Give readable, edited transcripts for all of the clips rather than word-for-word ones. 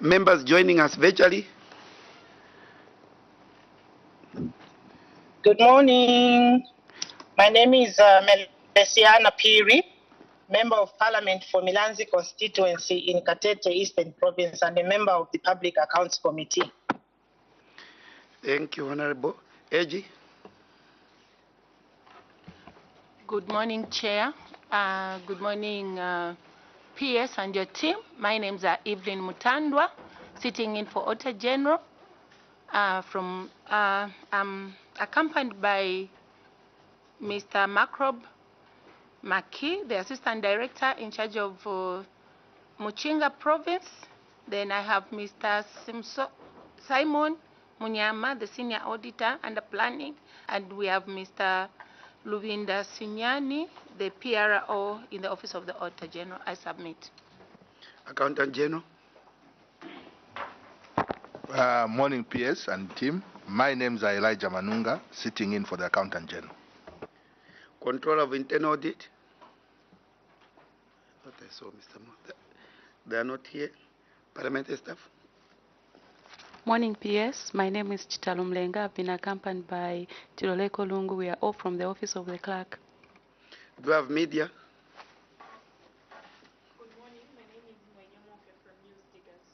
Members joining us virtually. Good morning. My name is Melesiana Piri, Member of Parliament for Milanzi constituency in Katete Eastern Province and a member of the Public Accounts Committee. Thank you, Honorable. Eji. Good morning, Chair. Good morning, PS and your team. My name is Evelyn Mutandwa, sitting in for Auditor General. I'm accompanied by Mr. Macrob Maki, the Assistant Director in charge of Muchinga Province. Then I have Mr. Simon Munyama, the Senior Auditor under Planning, and we have Mr. Luvinda Sinyani, the PRO in the Office of the Auditor General. I submit. Accountant General. Morning, PS and team. My name is Elijah Manunga, sitting in for the Accountant General. Controller of Internal Audit. What I saw, Mr. Mo. They are not here. Parliamentary staff. Morning, PS. My name is Chitalum Lenga. I've been accompanied by Tiroleko Lungu. We are all from the Office of the Clerk. Do you have media? Good morning. My name is Mwenyemoke from News Diggers.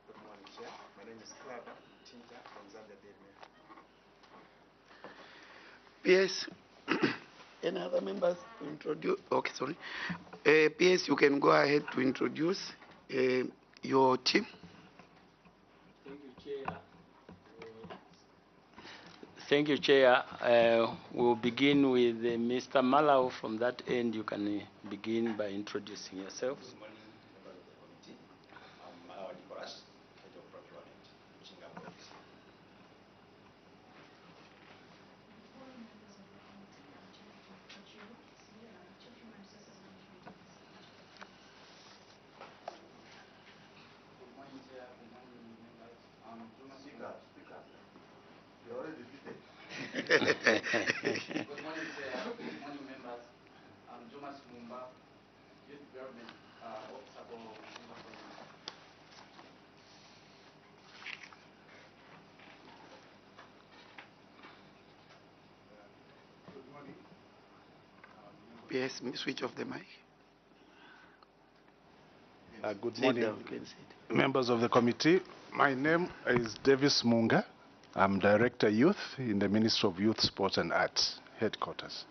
Good morning, Chair. My name is Clara Tinta from Zambia Daily. PS. Any other members to introduce? Okay, sorry. PS, you can go ahead to introduce your team. Thank you, Chair. We'll begin with Mr. Malau. From that end, you can begin by introducing yourselves. Good morning, members of the committee. I'm Malau Nicolas, Head of Procurement, Muchinga Province. Good morning, Chair. Good morning, members. Speaker. You're already seated. Good morning, Chair. Good morning, members. I'm Jomas Mumba, Youth Development Officer for Muchinga Province. Good morning. PS, switch off the mic. Good Sit morning, down, you can sit. members of the committee. My name is Davis Munga. I'm Director Youth in the Ministry of Youth, Sports and Arts, headquarters.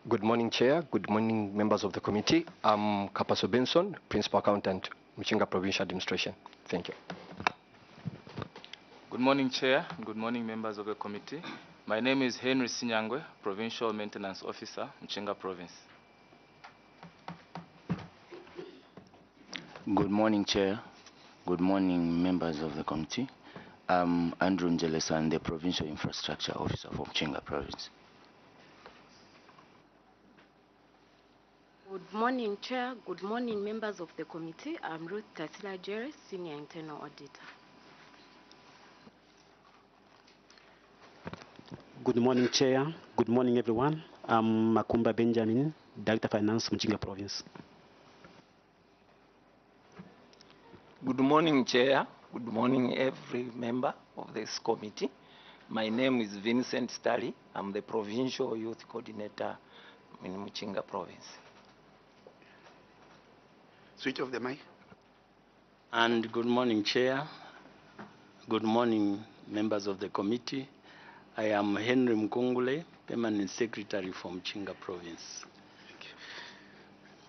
Good morning, Chair. Good morning, members of the committee. I'm Kapaso Benson, Principal Accountant, Muchinga Provincial Administration. Thank you. Good morning, Chair. Good morning, members of the committee. My name is Henry Sinyangwe, Provincial Maintenance Officer, Muchinga Province. Good morning, Chair. Good morning, members of the committee. I'm Andrew Njelesan, the Provincial Infrastructure Officer for Muchinga Province. Good morning, Chair. Good morning, members of the committee. I'm Ruth Tatila Jerry, Senior Internal Auditor. Good morning, Chair. Good morning, everyone. I'm Makumba Benjamin, Director of Finance, Muchinga Province. Good morning, Chair. Good morning, every member of this committee. My name is Vincent Stali. I'm the Provincial Youth Coordinator in Muchinga Province. Switch off the mic. And good morning, Chair. Good morning, members of the committee. I am Henry Mkungule, Permanent Secretary for Muchinga Province.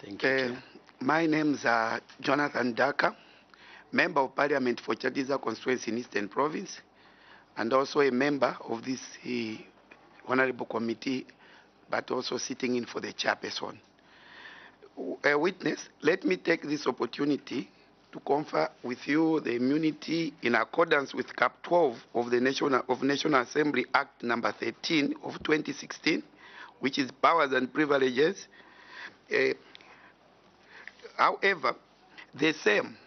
Thank you, Chair. My name is Jonathan Daka, Member of Parliament for Chadiza constituency in Eastern Province, and also a member of this honorable committee, but also sitting in for the chairperson. A witness, let me take this opportunity to confer with you the immunity in accordance with Cap 12 of the National Assembly Act number 13 of 2016, which is powers and privileges. However, the same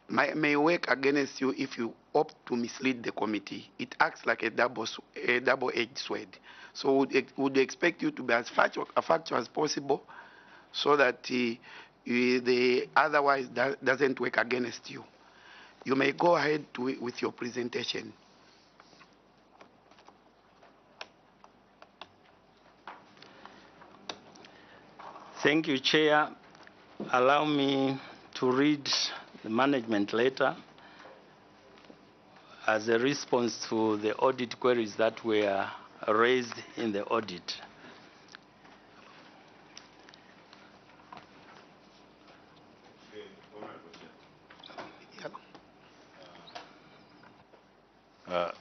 may work against you if you opt to mislead the committee. It acts like a double-edged sword. So would expect you to be as factual as possible, so that otherwise that doesn't work against you. You may go ahead with your presentation. Thank you, Chair. Allow me to read the management letter as a response to the audit queries that were raised in the audit.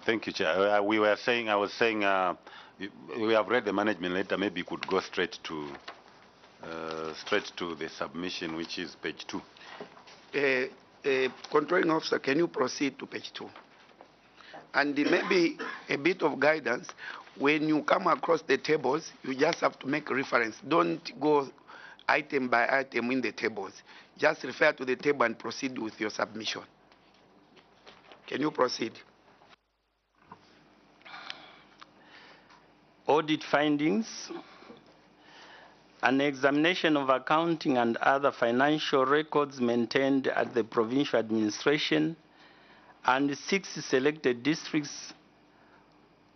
Thank you, Chair. I was saying, we have read the management letter. Maybe you could go straight to the submission, which is page 2. Controlling officer, can you proceed to page 2? And maybe a bit of guidance. When you come across the tables, you just have to make reference. Don't go item by item in the tables. Just refer to the table and proceed with your submission. Can you proceed? Audit findings. An examination of accounting and other financial records maintained at the provincial administration and 6 selected districts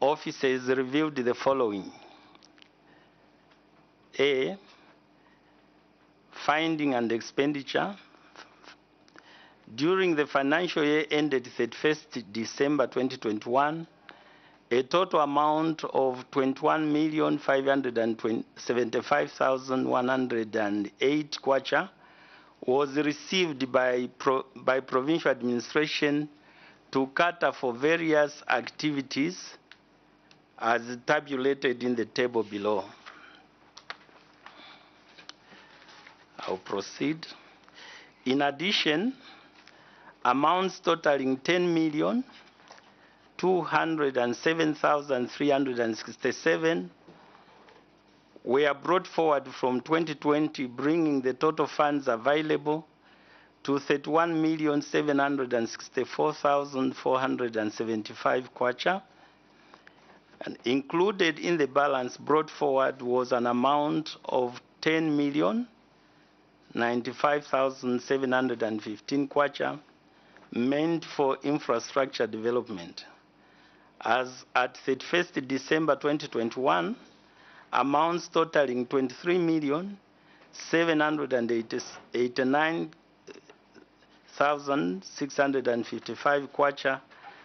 offices reviewed the following. A, finding and expenditure. During the financial year ended 31st December 2021, a total amount of 21,575,108 kwacha was received by provincial administration to cater for various activities as tabulated in the table below. I'll proceed. In addition, amounts totaling 10,207,367 were brought forward from 2020, bringing the total funds available to 31,764,475 kwacha. And included in the balance brought forward was an amount of 10,095,715 kwacha meant for infrastructure development. As at 31st December 2021, amounts totaling 23,789,655 kwacha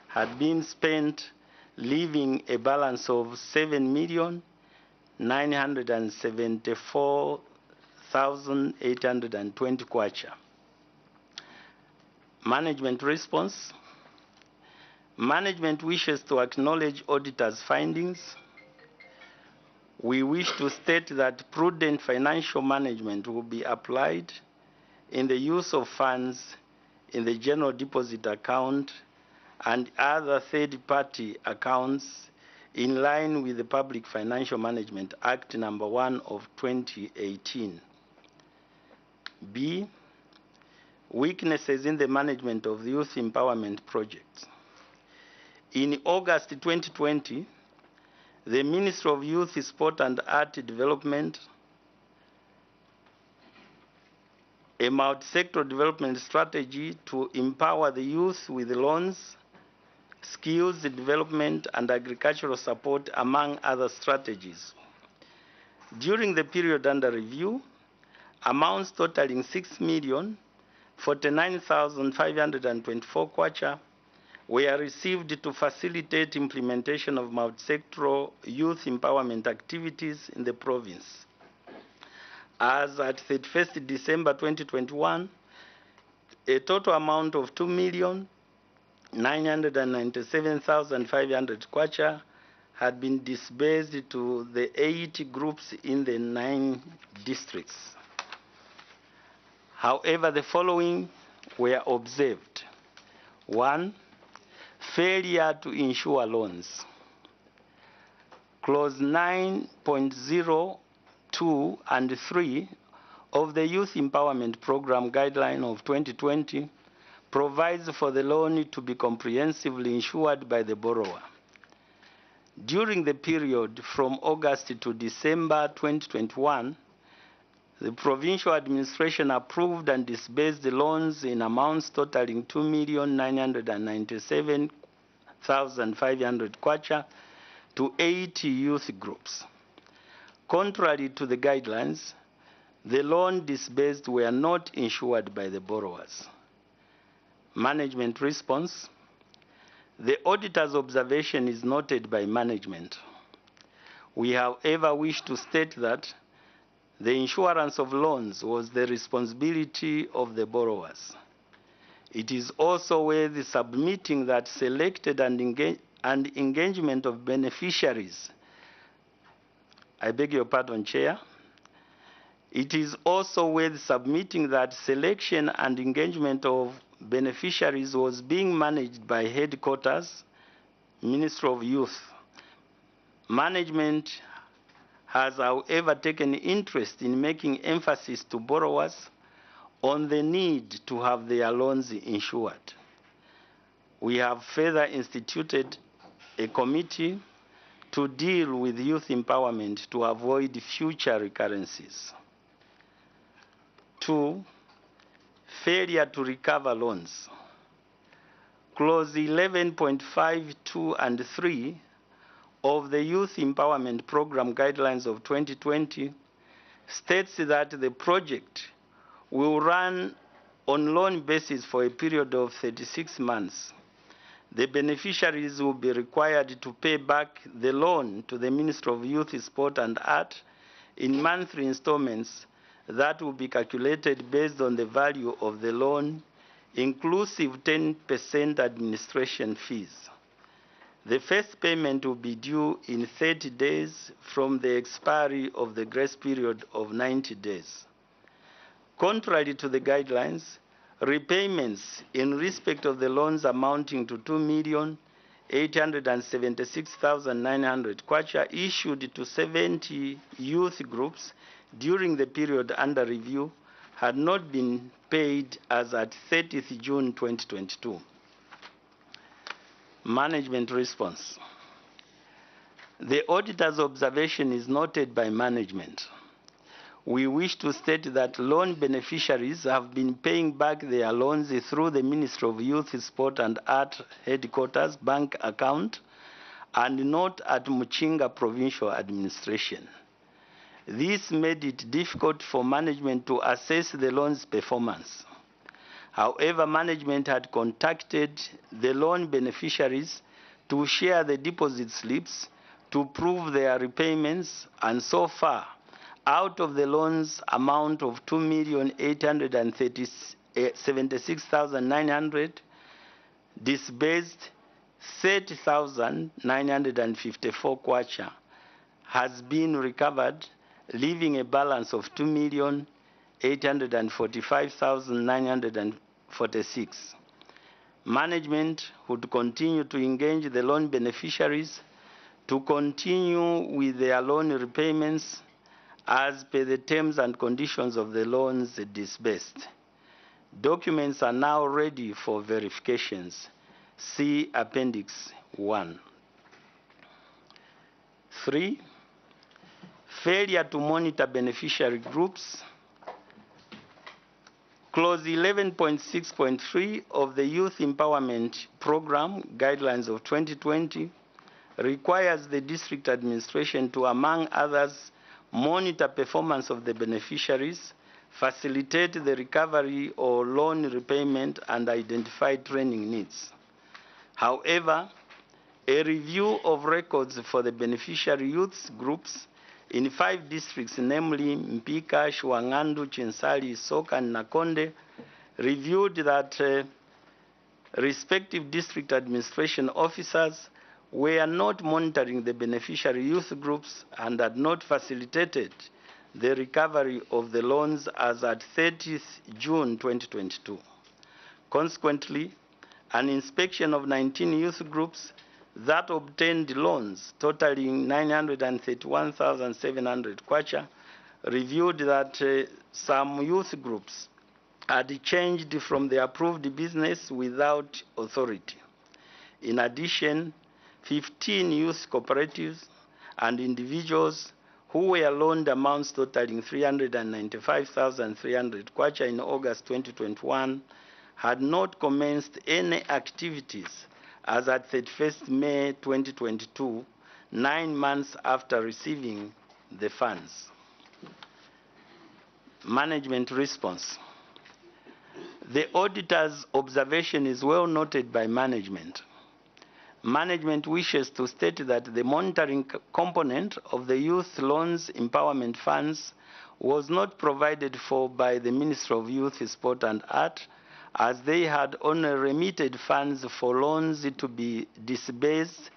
had been spent, leaving a balance of 7,974,820 kwacha. Management response. Management wishes to acknowledge auditors' findings. We wish to state that prudent financial management will be applied in the use of funds in the general deposit account and other third-party accounts in line with the Public Financial Management Act number 1 of 2018. B, weaknesses in the management of the youth empowerment projects. In August 2020, the Ministry of Youth, Sport and Art Development, a multi-sector development strategy to empower the youth with loans, skills development, and agricultural support, among other strategies. During the period under review, amounts totaling 6,049,524 kwacha were received to facilitate implementation of multi-sectoral youth empowerment activities in the province. As at 31st December 2021, a total amount of 2,997,500 kwacha had been disbursed to the 8 groups in the 9 districts. However, the following were observed. 1, failure to insure loans. Clause 9.02 and 3 of the Youth Empowerment Program Guideline of 2020 provides for the loan to be comprehensively insured by the borrower. During the period from August to December 2021, The provincial administration approved and disbursed the loans in amounts totaling 2,997,500 kwacha to 80 youth groups. Contrary to the guidelines, the loan disbursed were not insured by the borrowers. Management response. The auditor's observation is noted by management. We, however, wish to state that the insurance of loans was the responsibility of the borrowers. It is also worth submitting that selected and engagement of beneficiaries. I beg your pardon, Chair. It is also worth submitting that selection and engagement of beneficiaries was being managed by headquarters, Ministry of Youth. Management has, however, taken interest in making emphasis to borrowers on the need to have their loans insured. We have further instituted a committee to deal with youth empowerment to avoid future recurrences. 2, failure to recover loans. Clause 11.52 and 3 of the Youth Empowerment Program Guidelines of 2020 states that the project will run on loan basis for a period of 36 months. The beneficiaries will be required to pay back the loan to the Ministry of Youth, Sport and Art in monthly installments that will be calculated based on the value of the loan, inclusive 10% administration fees. The first payment will be due in 30 days from the expiry of the grace period of 90 days. Contrary to the guidelines, repayments in respect of the loans amounting to 2,876,900 kwacha issued to 70 youth groups during the period under review had not been paid as at 30th June 2022. Management response. The auditor's observation is noted by management. We wish to state that loan beneficiaries have been paying back their loans through the Ministry of Youth, Sport and Art headquarters bank account and not at Muchinga Provincial Administration. This made it difficult for management to assess the loan's performance. However, management had contacted the loan beneficiaries to share the deposit slips to prove their repayments, and so far, out of the loans amount of 2,876,900, disbursed 30,954 kwacha has been recovered, leaving a balance of 2,845,946. Management would continue to engage the loan beneficiaries to continue with their loan repayments as per the terms and conditions of the loans disbursed. Documents are now ready for verifications. See Appendix 1. 3. Failure to monitor beneficiary groups. Clause 11.6.3 of the Youth Empowerment Program Guidelines of 2020 requires the district administration to, among others, monitor performance of the beneficiaries, facilitate the recovery or loan repayment, and identify training needs. However, a review of records for the beneficiary youth groups in 5 districts, namely Mpika, Shwangandu, Chinsali, Soka, and Nakonde, reviewed that respective district administration officers were not monitoring the beneficiary youth groups and had not facilitated the recovery of the loans as at 30th June 2022. Consequently, an inspection of 19 youth groups that obtained loans totaling 931,700 kwacha reviewed that some youth groups had changed from the approved business without authority. In addition, 15 youth cooperatives and individuals who were loaned amounts totaling 395,300 kwacha in August 2021 had not commenced any activities as at 31st May 2022, 9 months after receiving the funds. Management response. The auditor's observation is well noted by management. Management wishes to state that the monitoring component of the Youth Loans Empowerment Funds was not provided for by the Ministry of Youth, Sport and Art, as they had only remitted funds for loans to be disbursed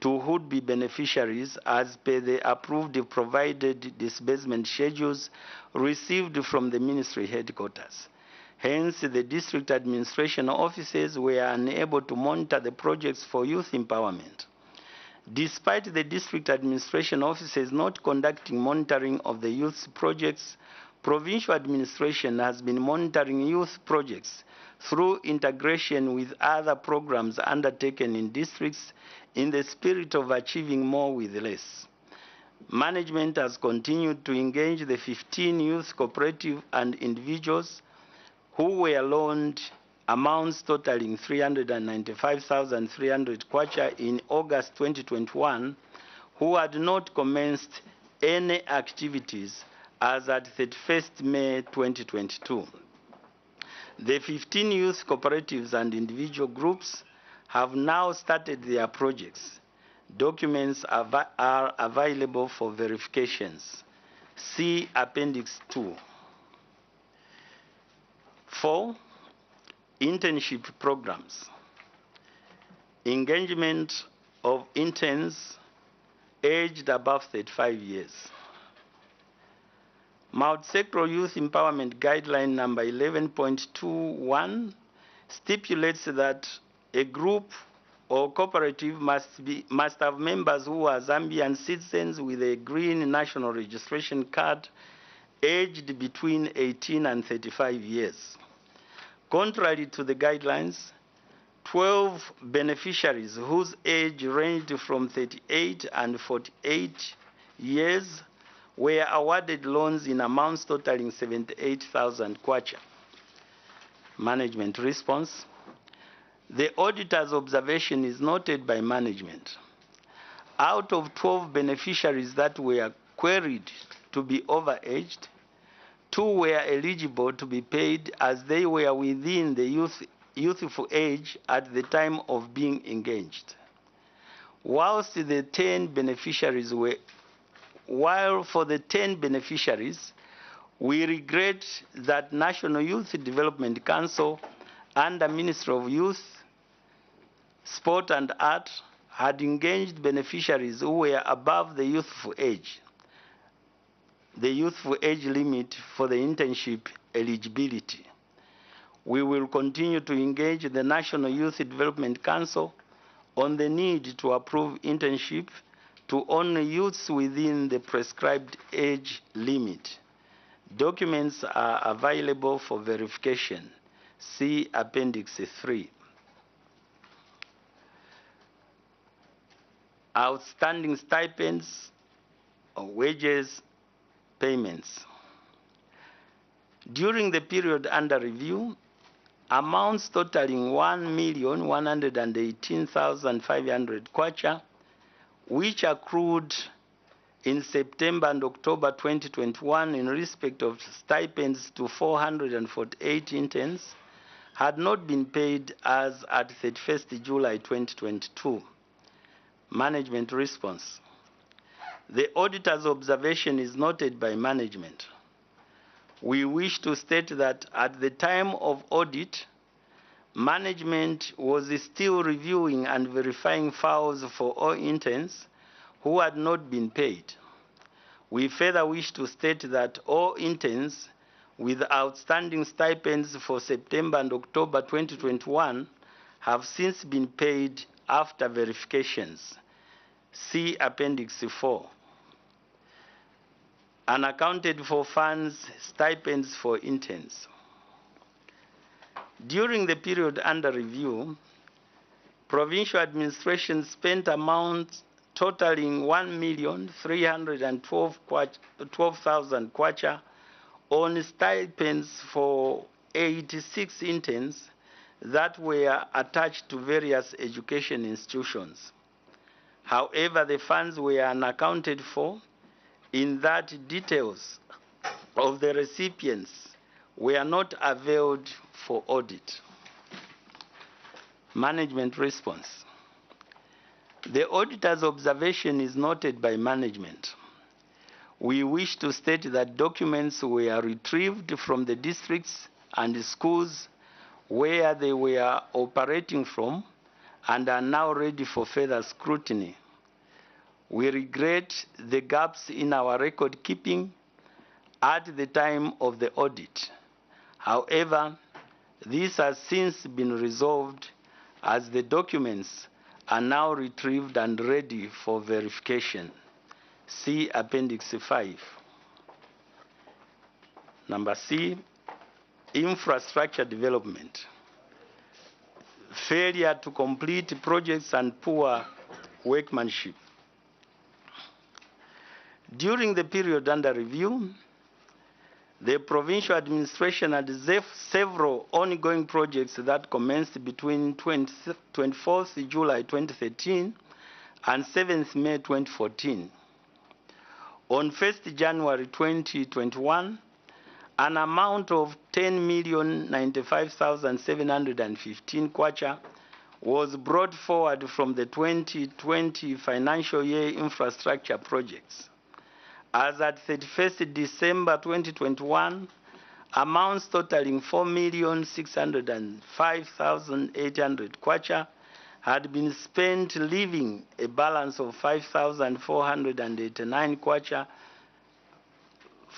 to would-be beneficiaries as per the approved provided disbursement schedules received from the ministry headquarters. Hence, the district administration offices were unable to monitor the projects for youth empowerment. Despite the district administration offices not conducting monitoring of the youth projects, provincial administration has been monitoring youth projects through integration with other programs undertaken in districts in the spirit of achieving more with less. Management has continued to engage the 15 youth cooperative and individuals who were loaned amounts totaling 395,300 kwacha in August 2021, who had not commenced any activities as at 31st May 2022. The 15 youth cooperatives and individual groups have now started their projects. Documents are available for verifications. See Appendix 2. 4. Internship programs. Engagement of interns aged above 35 years. Multi-sectoral Youth Empowerment Guideline number 11.21 stipulates that a group or cooperative must have members who are Zambian citizens with a green national registration card aged between 18 and 35 years. Contrary to the guidelines, 12 beneficiaries whose age ranged from 38 and 48 years were awarded loans in amounts totaling 78,000 kwacha. Management response. The auditor's observation is noted by management. Out of 12 beneficiaries that were queried to be overaged, 2 were eligible to be paid as they were within the youthful age at the time of being engaged. While for the 10 beneficiaries, we regret that National Youth Development Council under Ministry of Youth, Sport and Art had engaged beneficiaries who were above the youthful age limit for the internship eligibility. We will continue to engage the National Youth Development Council on the need to approve internship to only youths within the prescribed age limit. Documents are available for verification. See Appendix 3. Outstanding stipends or wages payments. During the period under review, amounts totaling 1,118,500 kwacha, which accrued in September and October 2021 in respect of stipends to 448 interns, had not been paid as at 31st July 2022. Management response. The auditor's observation is noted by management. We wish to state that at the time of audit, management was still reviewing and verifying files for all interns who had not been paid. We further wish to state that all interns with outstanding stipends for September and October 2021 have since been paid after verifications. See Appendix 4. Unaccounted for funds, stipends for interns. During the period under review, provincial administration spent amounts totaling 1,312,000 kwacha on stipends for 86 interns that were attached to various education institutions. However, the funds were unaccounted for in that details of the recipients were not availed for audit. Management response. The auditor's observation is noted by management. We wish to state that documents were retrieved from the districts and schools where they were operating from and are now ready for further scrutiny. We regret the gaps in our record keeping at the time of the audit. However, this has since been resolved as the documents are now retrieved and ready for verification. See Appendix 5. Number C, infrastructure development. Failure to complete projects and poor workmanship. During the period under review, the provincial administration had several ongoing projects that commenced between 24th July 2013 and 7th May 2014. On 1st January 2021, an amount of 10,095,715 kwacha was brought forward from the 2020 financial year infrastructure projects. As at 31st December 2021, amounts totaling 4,605,800 kwacha had been spent, leaving a balance of 5,489 kwacha,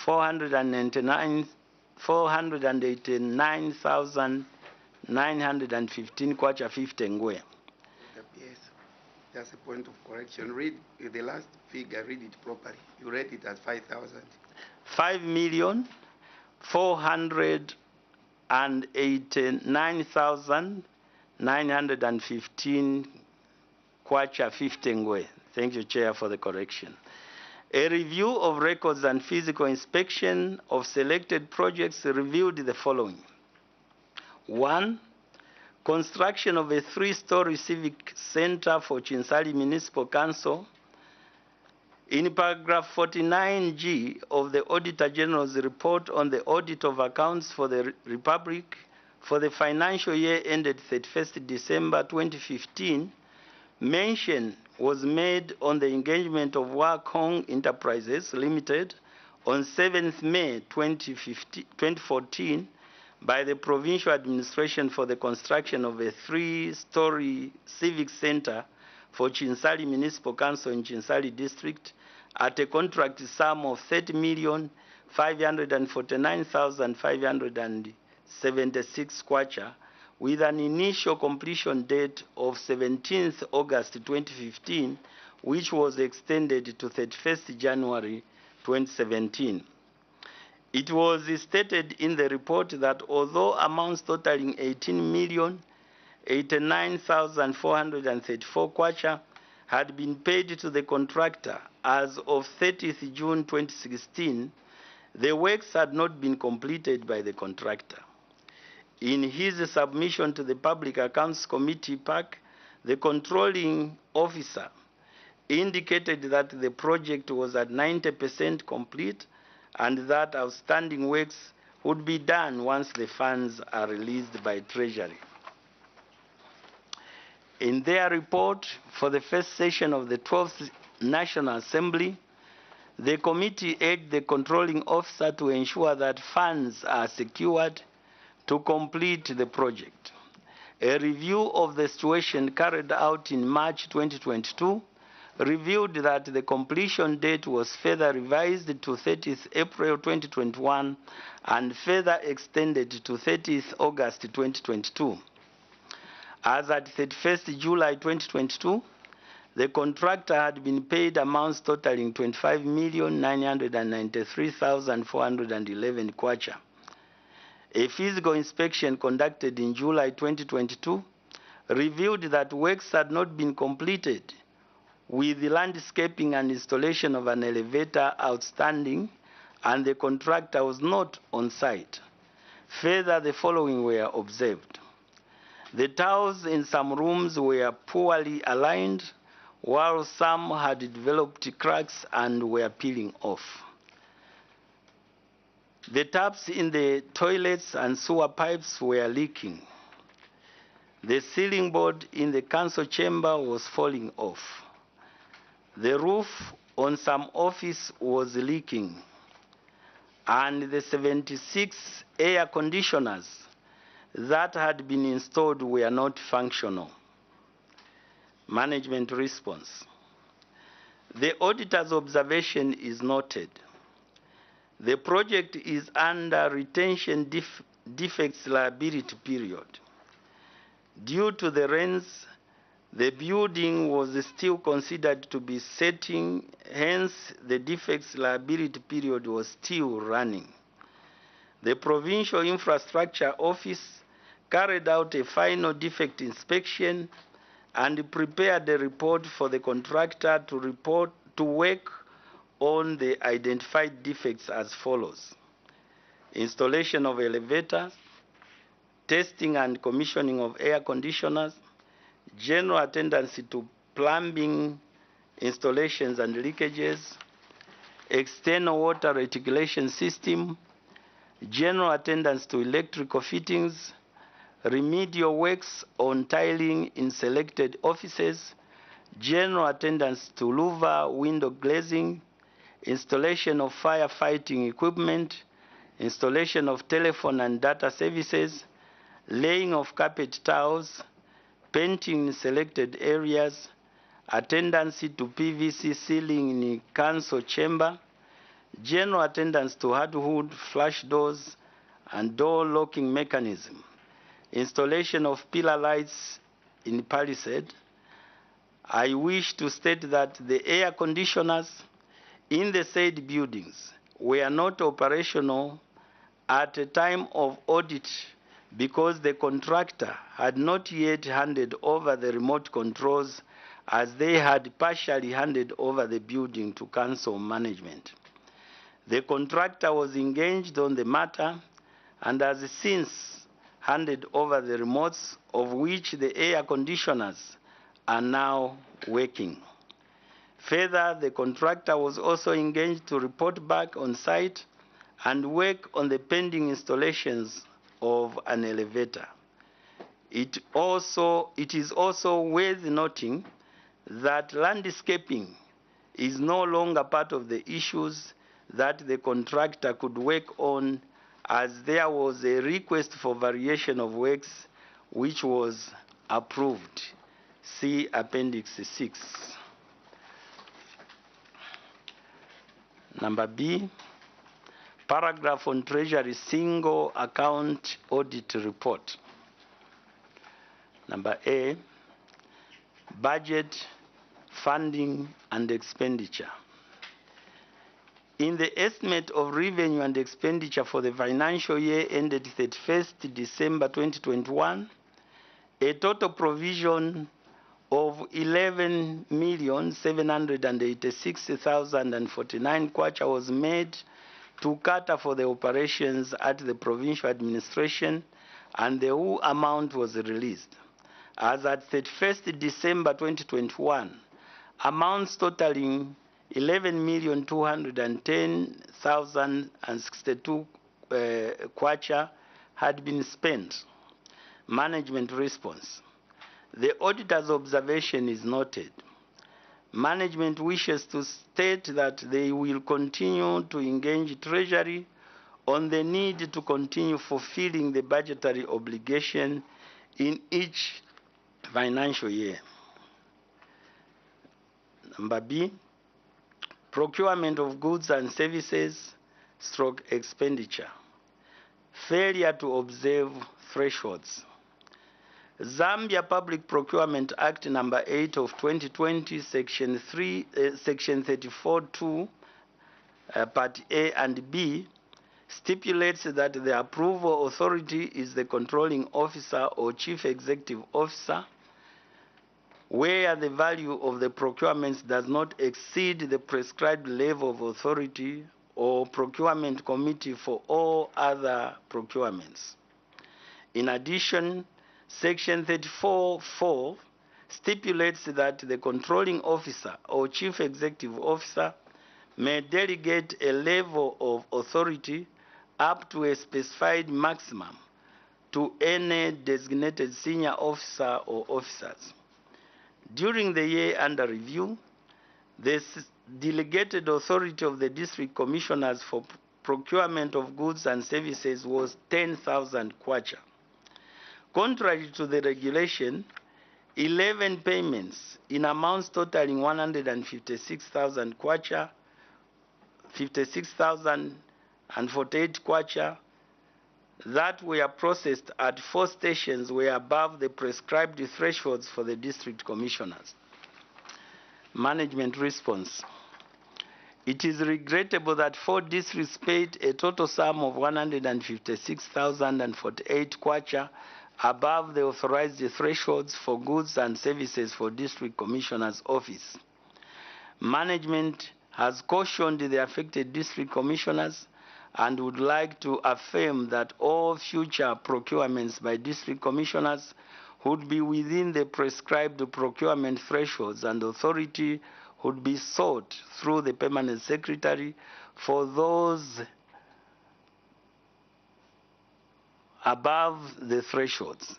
489,915 kwacha 50 ngwe. Yes, just a point of correction. Read the last figure, read it properly. You read it as 5,000. 5,489,915 kwacha 50 ngwe. Thank you, Chair, for the correction. A review of records and physical inspection of selected projects revealed the following. 1. Construction of a 3-story civic center for Chinsali Municipal Council. In paragraph 49G of the Auditor General's report on the audit of accounts for the Republic for the financial year ended 31st December 2015, mention was made on the engagement of Wak Hong Enterprises Limited on 7th May 2014 by the Provincial Administration for the construction of a 3-story civic center for Chinsali Municipal Council in Chinsali District at a contract sum of 30,549,576 kwacha with an initial completion date of 17th August 2015, which was extended to 31st January 2017. It was stated in the report that although amounts totaling 18,089,434 kwacha had been paid to the contractor as of 30th June 2016, the works had not been completed by the contractor. In his submission to the Public Accounts Committee, PAC, the controlling officer indicated that the project was at 90% complete and that outstanding works would be done once the funds are released by Treasury. In their report for the first session of the 12th National Assembly, the committee urged the controlling officer to ensure that funds are secured to complete the project. A review of the situation carried out in March 2022 revealed that the completion date was further revised to 30th April 2021 and further extended to 30th August 2022. As at 31st July 2022, the contractor had been paid amounts totaling 25,993,411 kwacha. A physical inspection conducted in July 2022 revealed that works had not been completed with the landscaping and installation of an elevator outstanding, and the contractor was not on site. Further, the following were observed. The tiles in some rooms were poorly aligned, while some had developed cracks and were peeling off. The taps in the toilets and sewer pipes were leaking. The ceiling board in the council chamber was falling off. The roof on some office was leaking, and the 76 air conditioners that had been installed were not functional. Management response. The auditor's observation is noted. The project is under retention defects liability period. Due to the rains, the building was still considered to be setting, hence the defects liability period was still running. The Provincial Infrastructure Office carried out a final defect inspection and prepared a report for the contractor to work on the identified defects as follows: installation of elevators, testing and commissioning of air conditioners, general attendance to plumbing installations and leakages, external water reticulation system, general attendance to electrical fittings, remedial works on tiling in selected offices, general attendance to louver window glazing, installation of firefighting equipment, installation of telephone and data services, laying of carpet tiles, painting in selected areas, attendance to PVC ceiling in council chamber, general attendance to hardwood flush doors and door locking mechanism, installation of pillar lights in palisade. I wish to state that the air conditioners in the said buildings were not operational at a time of audit because the contractor had not yet handed over the remote controls, as they had partially handed over the building to council management. The contractor was engaged on the matter and has since handed over the remotes, of which the air conditioners are now working. Further, the contractor was also engaged to report back on site and work on the pending installations of an elevator. It is also worth noting that landscaping is no longer part of the issues that the contractor could work on, as there was a request for variation of works which was approved. See Appendix 6. Number B, paragraph on Treasury Single Account Audit Report. Number A, budget, funding, and expenditure. In the estimate of revenue and expenditure for the financial year ended 31st December 2021, a total provision of 11,786,049 kwacha was made to cater for the operations at the provincial administration, and the whole amount was released. As at 31st December 2021, amounts totaling 11,210,062 kwacha had been spent. Management response. The auditor's observation is noted. Management wishes to state that they will continue to engage Treasury on the need to continue fulfilling the budgetary obligation in each financial year. Number B, procurement of goods and services / expenditure. Failure to observe thresholds. Zambia Public Procurement Act number 8 of 2020, section 34(2), part A and B, stipulates that the approval authority is the controlling officer or chief executive officer, where the value of the procurements does not exceed the prescribed level of authority or procurement committee for all other procurements. In addition, Section 34(4) stipulates that the controlling officer or chief executive officer may delegate a level of authority up to a specified maximum to any designated senior officer or officers. During the year under review, the delegated authority of the district commissioners for procurement of goods and services was 10,000 kwacha. Contrary to the regulation, 11 payments in amounts totaling 156,000 kwacha, 56,048 kwacha that were processed at 4 stations were above the prescribed thresholds for the district commissioners. Management response. It is regrettable that 4 districts paid a total sum of 156,048 kwacha above the authorized thresholds for goods and services for district commissioner's office. Management has cautioned the affected district commissioners and would like to affirm that all future procurements by district commissioners would be within the prescribed procurement thresholds, and authority would be sought through the permanent secretary for those above the thresholds.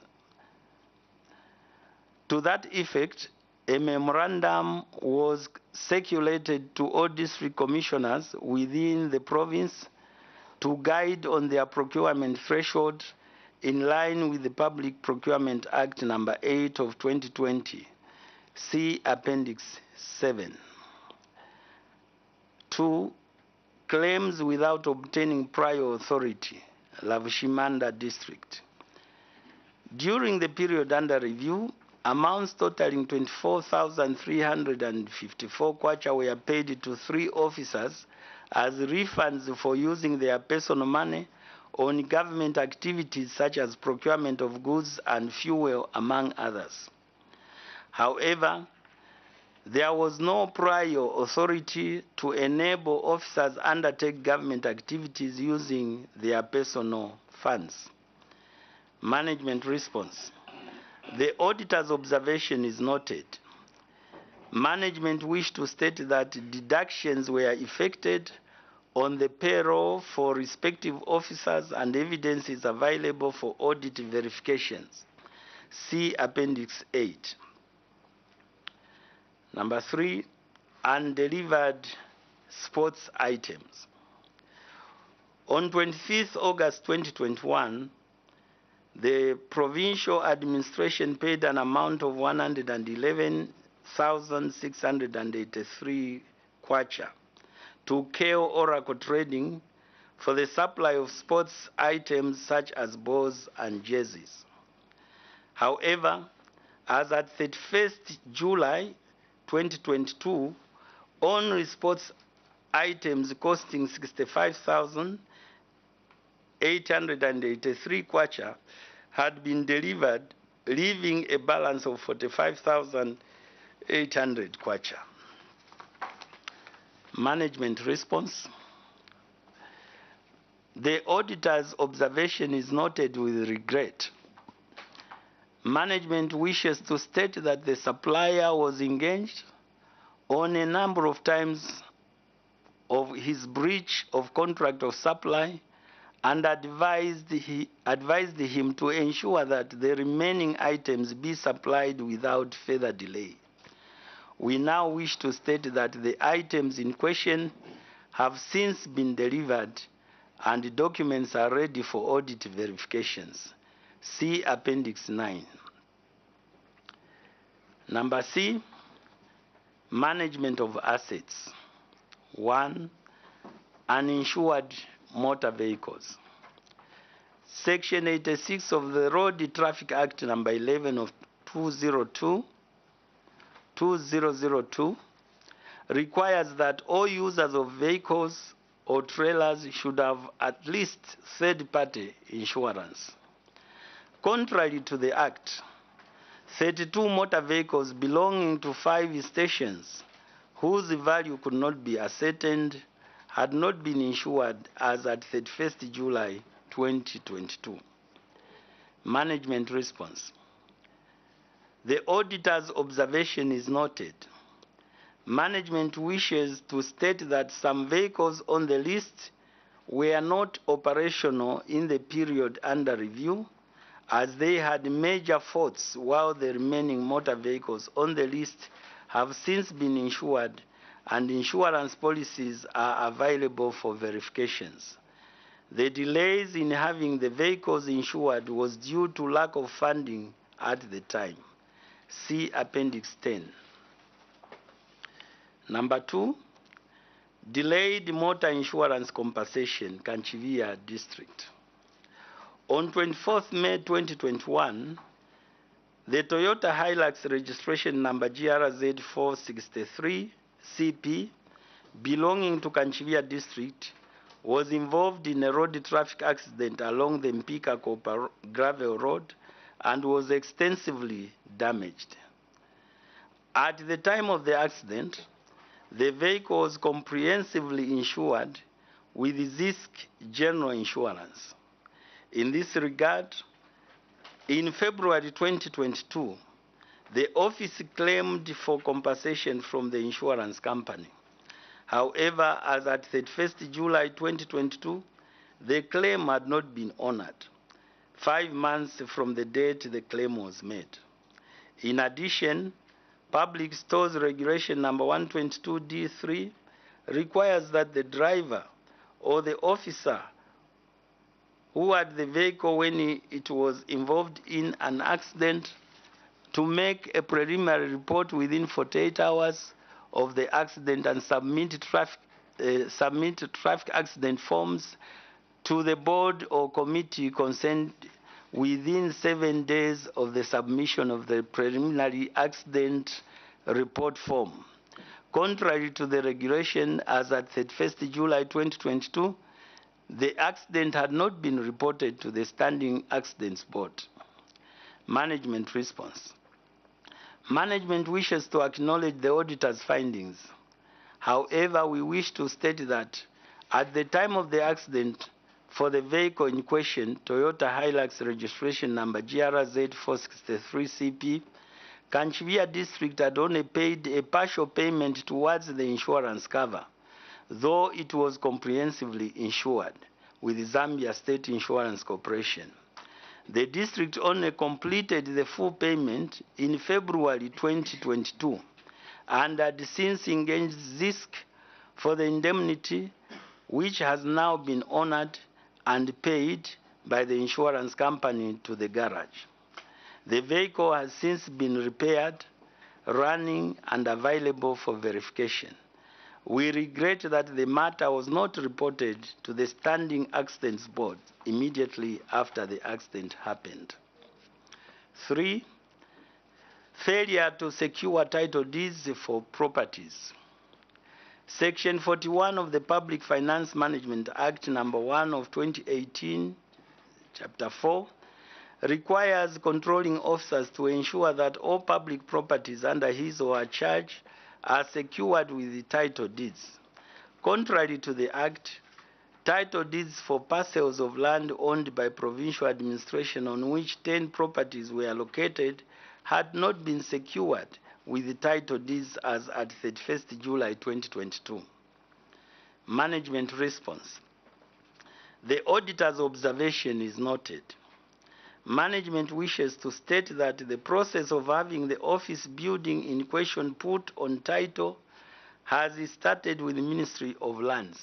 To that effect, a memorandum was circulated to all district commissioners within the province to guide on their procurement threshold in line with the Public Procurement Act number 8 of 2020. See Appendix 7. 2. Claims without obtaining prior authority, Lavushimanda District. During the period under review, amounts totaling 24,354 kwacha were paid to 3 officers as refunds for using their personal money on government activities such as procurement of goods and fuel, among others. However, there was no prior authority to enable officers undertake government activities using their personal funds. Management response. The auditor's observation is noted. Management wished to state that deductions were effected on the payroll for respective officers and evidence is available for audit verifications. See Appendix 8. Number 3, undelivered sports items. On 25th August 2021, the provincial administration paid an amount of 111,683 kwacha to KO Oracle Trading for the supply of sports items such as balls and jerseys. However, as at 31st July 2022, only sports items costing 65,883 kwacha had been delivered, leaving a balance of 45,800 kwacha. Management response. The auditor's observation is noted with regret. Management wishes to state that the supplier was engaged on a number of times of his breach of contract of supply and advised him to ensure that the remaining items be supplied without further delay. We now wish to state that the items in question have since been delivered and the documents are ready for audit verifications. See Appendix 9. Number C, management of assets. 1, uninsured motor vehicles. Section 86 of the Road Traffic Act number 11 of 2002 requires that all users of vehicles or trailers should have at least third-party insurance. Contrary to the Act, 32 motor vehicles belonging to 5 stations whose value could not be ascertained had not been insured as at 31st July 2022. Management response. The auditor's observation is noted. Management wishes to state that some vehicles on the list were not operational in the period under review, as they had major faults, while the remaining motor vehicles on the list have since been insured and insurance policies are available for verifications. The delays in having the vehicles insured was due to lack of funding at the time. See Appendix 10. Number 2, delayed motor insurance compensation, Kanchivia District. On 24th May 2021, the Toyota Hilux registration number GRZ 463 CP belonging to Kanchivia District was involved in a road traffic accident along the Mpika gravel road and was extensively damaged. At the time of the accident, the vehicle was comprehensively insured with ZISC General Insurance. In this regard, in February 2022, the office claimed for compensation from the insurance company. However, as at 31st July 2022, the claim had not been honored, 5 months from the date the claim was made. In addition, Public Stores Regulation number 122D3 requires that the driver or the officer who had the vehicle when it was involved in an accident to make a preliminary report within 48 hours of the accident and submit traffic accident forms to the board or committee concerned within 7 days of the submission of the preliminary accident report form. Contrary to the regulation, as at 31st July 2022, the accident had not been reported to the Standing Accidents Board. Management response. Management wishes to acknowledge the auditor's findings. However, we wish to state that at the time of the accident, for the vehicle in question, Toyota Hilux registration number GRZ 463 CP, Kanchivia District had only paid a partial payment towards the insurance cover, though it was comprehensively insured with Zambia State Insurance Corporation. The district only completed the full payment in February 2022 and had since engaged ZISC for the indemnity, which has now been honored and paid by the insurance company to the garage. The vehicle has since been repaired, running, and available for verification. We regret that the matter was not reported to the Standing Accidents Board immediately after the accident happened. 3, failure to secure title deeds for properties. Section 41 of the Public Finance Management Act number 1 of 2018, Chapter 4, requires controlling officers to ensure that all public properties under his or her charge are secured with the title deeds. Contrary to the Act, title deeds for parcels of land owned by provincial administration on which 10 properties were located had not been secured with the title deeds as at 31st July 2022. Management response. The auditor's observation is noted. Management wishes to state that the process of having the office building in question put on title has started with the Ministry of Lands.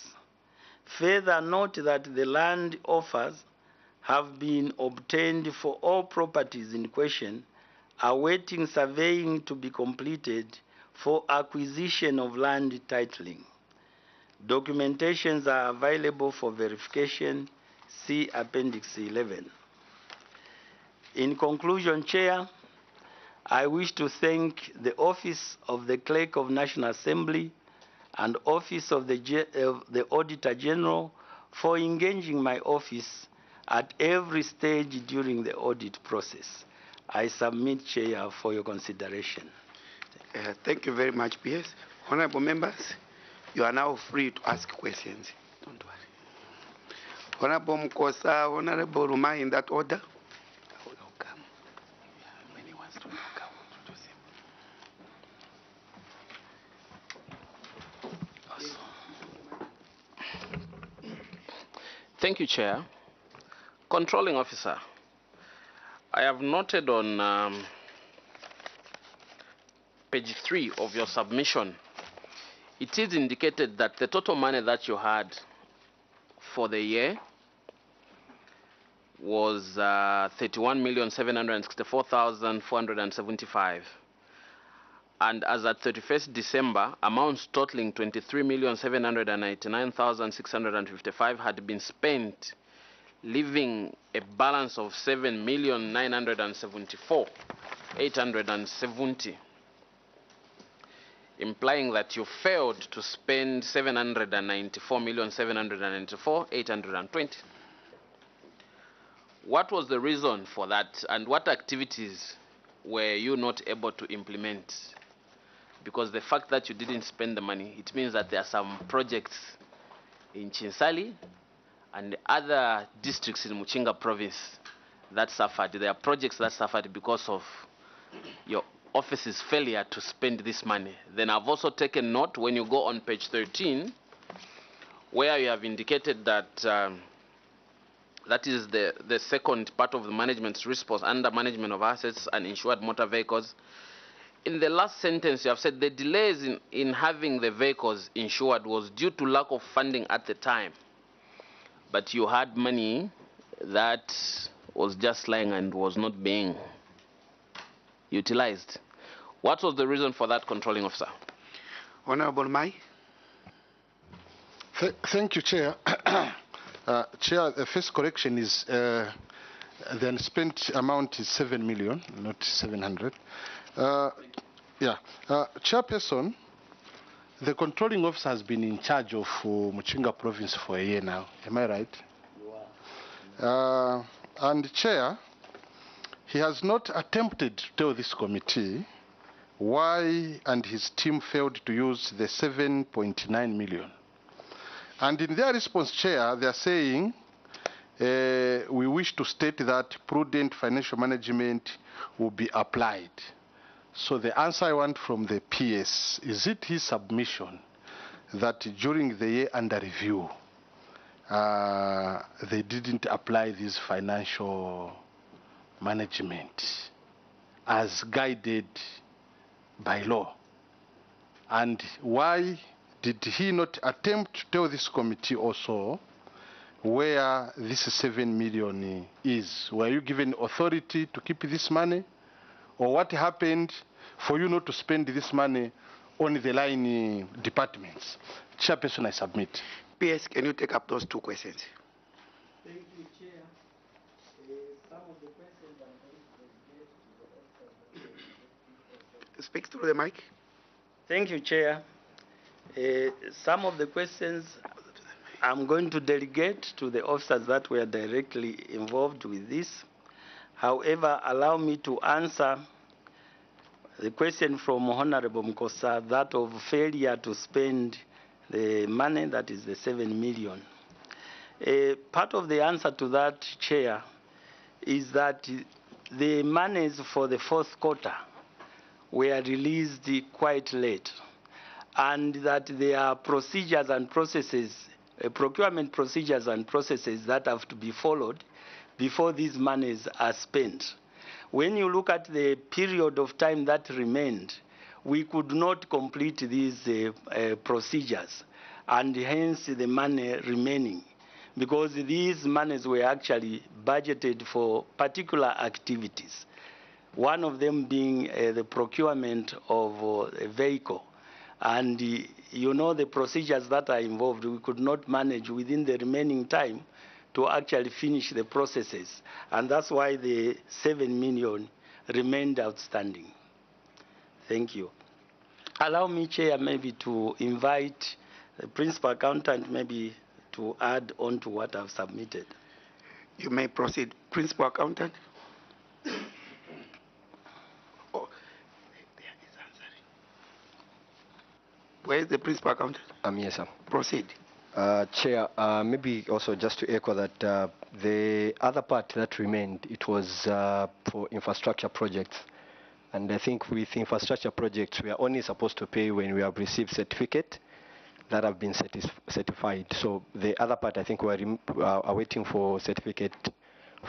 Further, note that the land offers have been obtained for all properties in question, awaiting surveying to be completed for acquisition of land titling. Documentations are available for verification. See Appendix 11. In conclusion, Chair, I wish to thank the Office of the Clerk of National Assembly and Office of the Auditor General for engaging my office at every stage during the audit process. I submit, Chair, for your consideration. Thank you very much, PS. Honorable members, you are now free to ask questions. Don't worry. Honorable Mkosa, Honorable Ruma, in that order. Thank you, Chair. Controlling Officer, I have noted on page 3 of your submission, it is indicated that the total money that you had for the year was 31,764,475. And as at 31st December, amounts totaling 23,799,655 had been spent, leaving a balance of 7,974,870, implying that you failed to spend 794,794,820. What was the reason for that, and what activities were you not able to implement? Because the fact that you didn't spend the money, it means that there are some projects in Chinsali and other districts in Muchinga province that suffered. There are projects that suffered because of your office's failure to spend this money. Then I've also taken note when you go on page 13, where you have indicated that that is the second part of the management's response under management of assets and insured motor vehicles. In the last sentence, you have said the delays in having the vehicles insured was due to lack of funding at the time. But you had money that was just lying and was not being utilized. What was the reason for that, Controlling Officer? Honorable Mai. Thank you, Chair. Chair, the first correction is the unspent amount is 7 million, not 700. Chairperson, the controlling officer has been in charge of Muchinga province for a year now. Am I right? You are. And Chair, he has not attempted to tell this committee why and his team failed to use the 7.9 million. And in their response, Chair, they are saying, we wish to state that prudent financial management will be applied. So the answer I want from the PS, is it his submission that during the year under review, they didn't apply this financial management as guided by law? And why did he not attempt to tell this committee also where this 7 million is? Were you given authority to keep this money? Or what happened for you not to spend this money on the line departments? Chairperson, I submit. PS, can you take up those two questions? Thank you, Chair. Some of the questions I'm going to get. Speak through the mic. Thank you, Chair. Some of the questions I'm going to delegate to the officers that were directly involved with this. However, allow me to answer the question from Honorable Mkosa, that of failure to spend the money, that is the 7 million. Part of the answer to that, Chair, is that the monies for the fourth quarter were released quite late, and that there are procedures and processes, procurement procedures and processes that have to be followed before these monies are spent. When you look at the period of time that remained, we could not complete these procedures, and hence the money remaining, because these monies were actually budgeted for particular activities. One of them being the procurement of a vehicle. And you know the procedures that are involved, we could not manage within the remaining time to actually finish the processes. And that's why the 7 million remained outstanding. Thank you. Allow me, Chair, maybe to invite the Principal Accountant maybe to add on to what I've submitted. You may proceed. Principal Accountant. Where is the principal accountant? Yes, sir. Proceed. Chair, maybe also just to echo that the other part that remained, it was for infrastructure projects. And I think with infrastructure projects, we are only supposed to pay when we have received certificate that have been certified. So the other part, I think we are waiting for certificate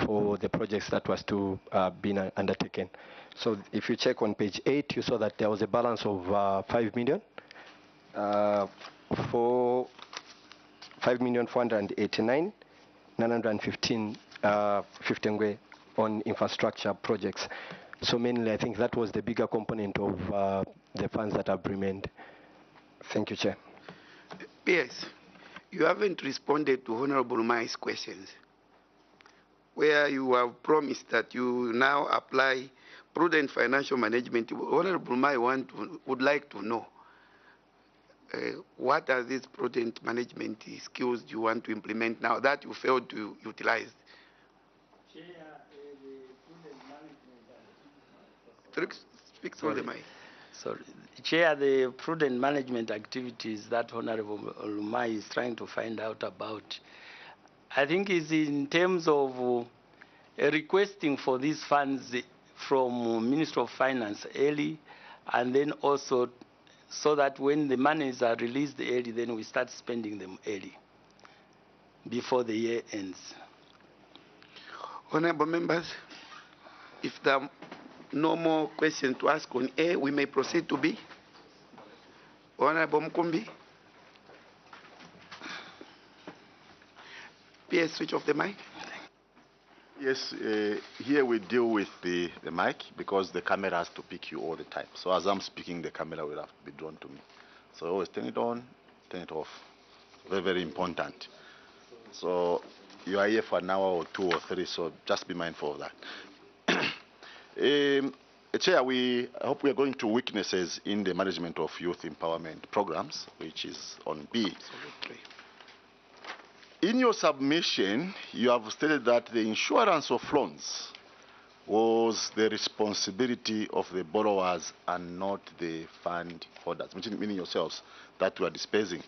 for the projects that was to be undertaken. So if you check on page 8, you saw that there was a balance of 5 million for 5,489,915 15 on infrastructure projects. So mainly, I think that was the bigger component of the funds that have remained. Thank you, Chair. PS, you haven't responded to Honorable Mai's questions, where you have promised that you now apply prudent financial management. Honorable Mai would like to know what are these prudent management skills you want to implement now that you failed to utilize? Speak through the mic. Sorry. Chair, the prudent management activities that Honorable Lumai is trying to find out about, I think is in terms of requesting for these funds from Ministry of Finance early, and then also so that when the monies are released early, then we start spending them early, before the year ends. Honorable members, if there are no more questions to ask on A, we may proceed to B. Honorable Mkumbi. PS, switch off the mic. Yes, here we deal with the mic because the camera has to pick you all the time. So as I'm speaking, the camera will have to be drawn to me. So always turn it on, turn it off. Very, very important. So you are here for an hour or 2 or 3, so just be mindful of that. Chair, I hope we are going to weaknesses in the management of youth empowerment programs, which is on B. Absolutely. In your submission, you have stated that the insurance of loans was the responsibility of the borrowers and not the fund holders, meaning yourselves, that you are dispersing.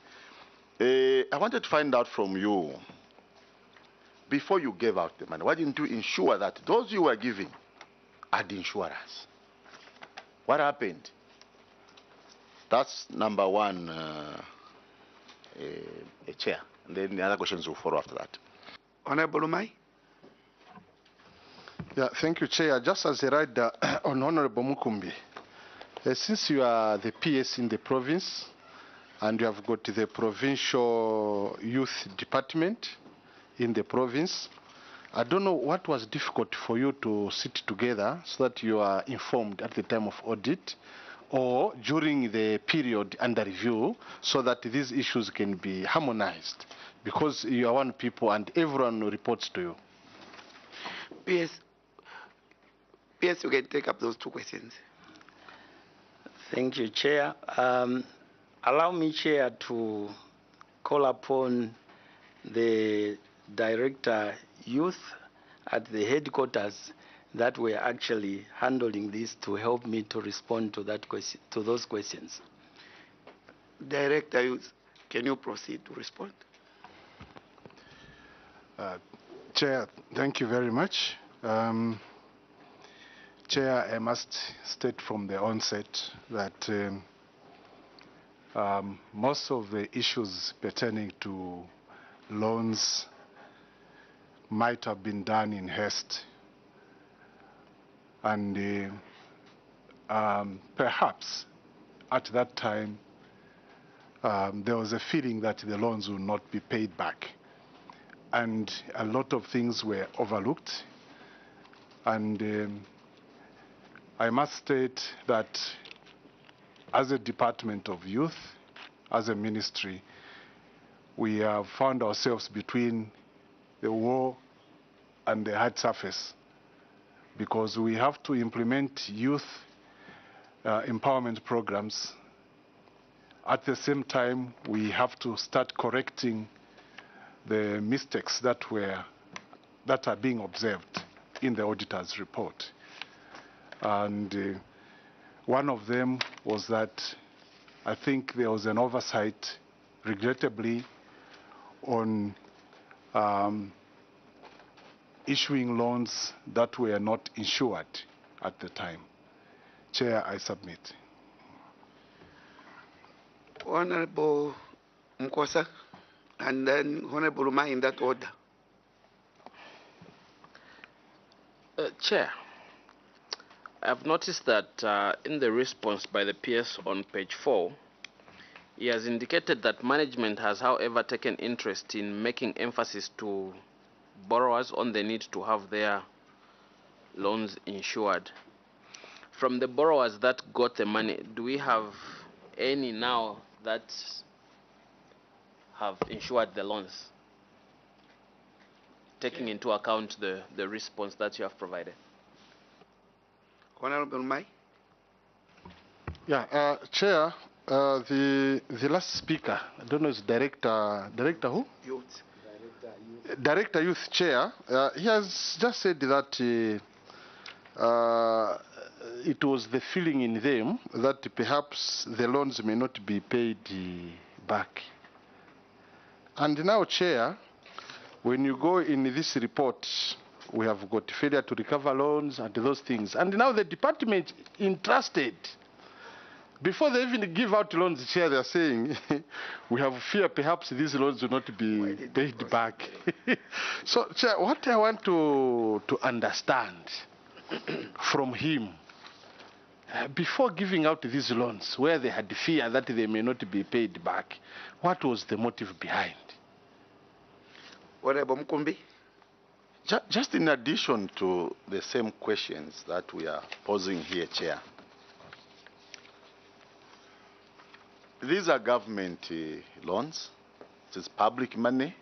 I wanted to find out from you, before you gave out the money, why didn't you ensure that those you were giving had insurance? What happened? That's number one, Chair. And then the other questions will follow after that. Honorable Lumai. Yeah, thank you, Chair. Just as a rider on Honorable Mukumbi, since you are the PS in the province and you have got the provincial youth department in the province, I don't know what was difficult for you to sit together so that you are informed at the time of audit or during the period under review so that these issues can be harmonized, because you are one people and everyone reports to you. PS, you can take up those 2 questions. Thank you, Chair. Allow me, Chair, to call upon the Director Youth at the headquarters that were actually handling this to help me to respond to that question, to those questions. Director Youth, can you proceed to respond? Chair, thank you very much. Chair, I must state from the onset that most of the issues pertaining to loans might have been done in haste, and perhaps at that time there was a feeling that the loans would not be paid back, and a lot of things were overlooked. And I must state that as a Department of Youth, as a ministry, we have found ourselves between the war and the hard surface, because we have to implement youth empowerment programs. At the same time, we have to start correcting the mistakes that are being observed in the auditor's report. And one of them was that I think there was an oversight, regrettably, on issuing loans that were not insured at the time. Chair, I submit. Honorable Mkosa, and then Honorable Rumai in that order. Chair, I've noticed that in the response by the PS on page 4, he has indicated that management has, however, taken interest in making emphasis to borrowers on the need to have their loans insured. From the borrowers that got the money, do we have any now that have insured the loans, taking into account the response that you have provided? Honorable Rumai. Yeah, Chair, the last speaker, I don't know, is Director who? Youth. Director Youth Chair, he has just said that it was the feeling in them that perhaps the loans may not be paid back. And now, Chair, when you go in this report, we have got failure to recover loans and those things. And now the department entrusted, before they even give out loans, Chair, they are saying, we have fear perhaps these loans will not be paid back. So, Chair, what I want to understand from him, before giving out these loans, where they had fear that they may not be paid back, what was the motive behind? Honorable Mkumbi. Just in addition to the same questions that we are posing here, Chair, these are government loans. It is public money.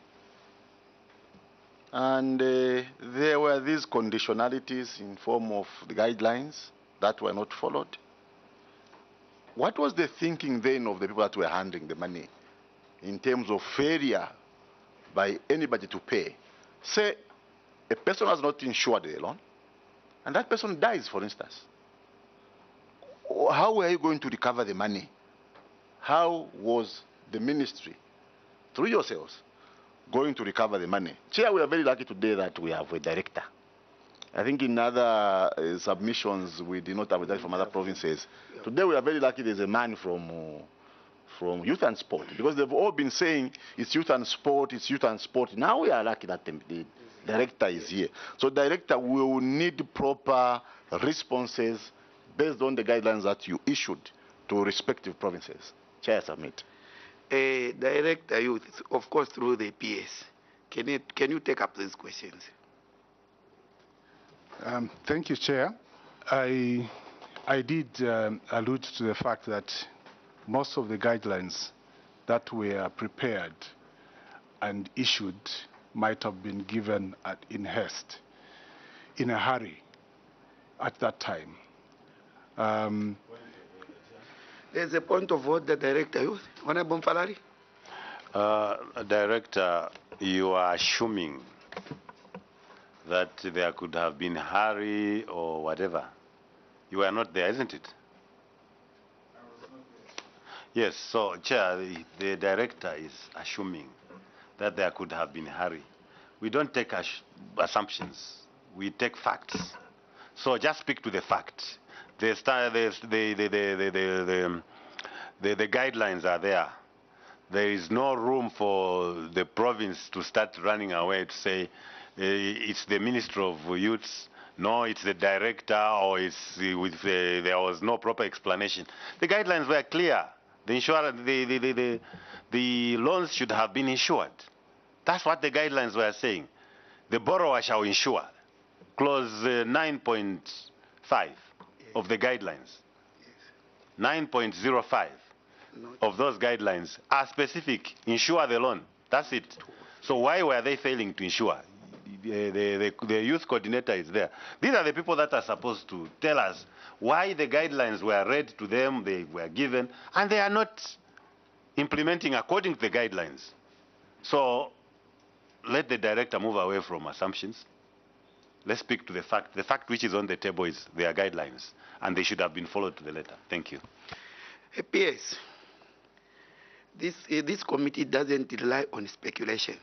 And there were these conditionalities in form of the guidelines that were not followed. What was the thinking then of the people that were handling the money in terms of failure by anybody to pay? Say a person has not insured a loan, and that person dies, for instance. How are you going to recover the money? How was the ministry, through yourselves, going to recover the money? Chair, we are very lucky today that we have a director. I think in other submissions we did not have a director from other provinces. Today we are very lucky there's a man from youth and sport, because they've all been saying it's youth and sport, it's youth and sport. Now we are lucky that the director is here. So director, we will need proper responses based on the guidelines that you issued to respective provinces. Chair, submit. Director Youth, of course, through the PS. Can you take up these questions? Thank you, Chair. I did allude to the fact that most of the guidelines that were prepared and issued might have been given in haste, in a hurry at that time. There's a point of order, Director Youth. Honorable Mfalari. Director, you are assuming that there could have been hurry or whatever. You are not there, isn't it? Yes, so Chair, the director is assuming that there could have been hurry. We don't take assumptions, we take facts. So just speak to the facts. The guidelines are there. There is no room for the province to start running away to say it's the Minister of Youths, no, it's the director, or it's there was no proper explanation. The guidelines were clear. The insurance, the loans should have been insured. That's what the guidelines were saying. The borrower shall insure. Clause 9.5 of the guidelines. 9.05 of those guidelines are specific. Insure the loan. That's it. So why were they failing to insure? The youth coordinator is there. These are the people that are supposed to tell us why the guidelines were read to them, they were given, and they are not implementing according to the guidelines. So let the director move away from assumptions. Let's speak to the fact. The fact which is on the table is their guidelines, and they should have been followed to the letter. Thank you. PS. this committee doesn't rely on speculations.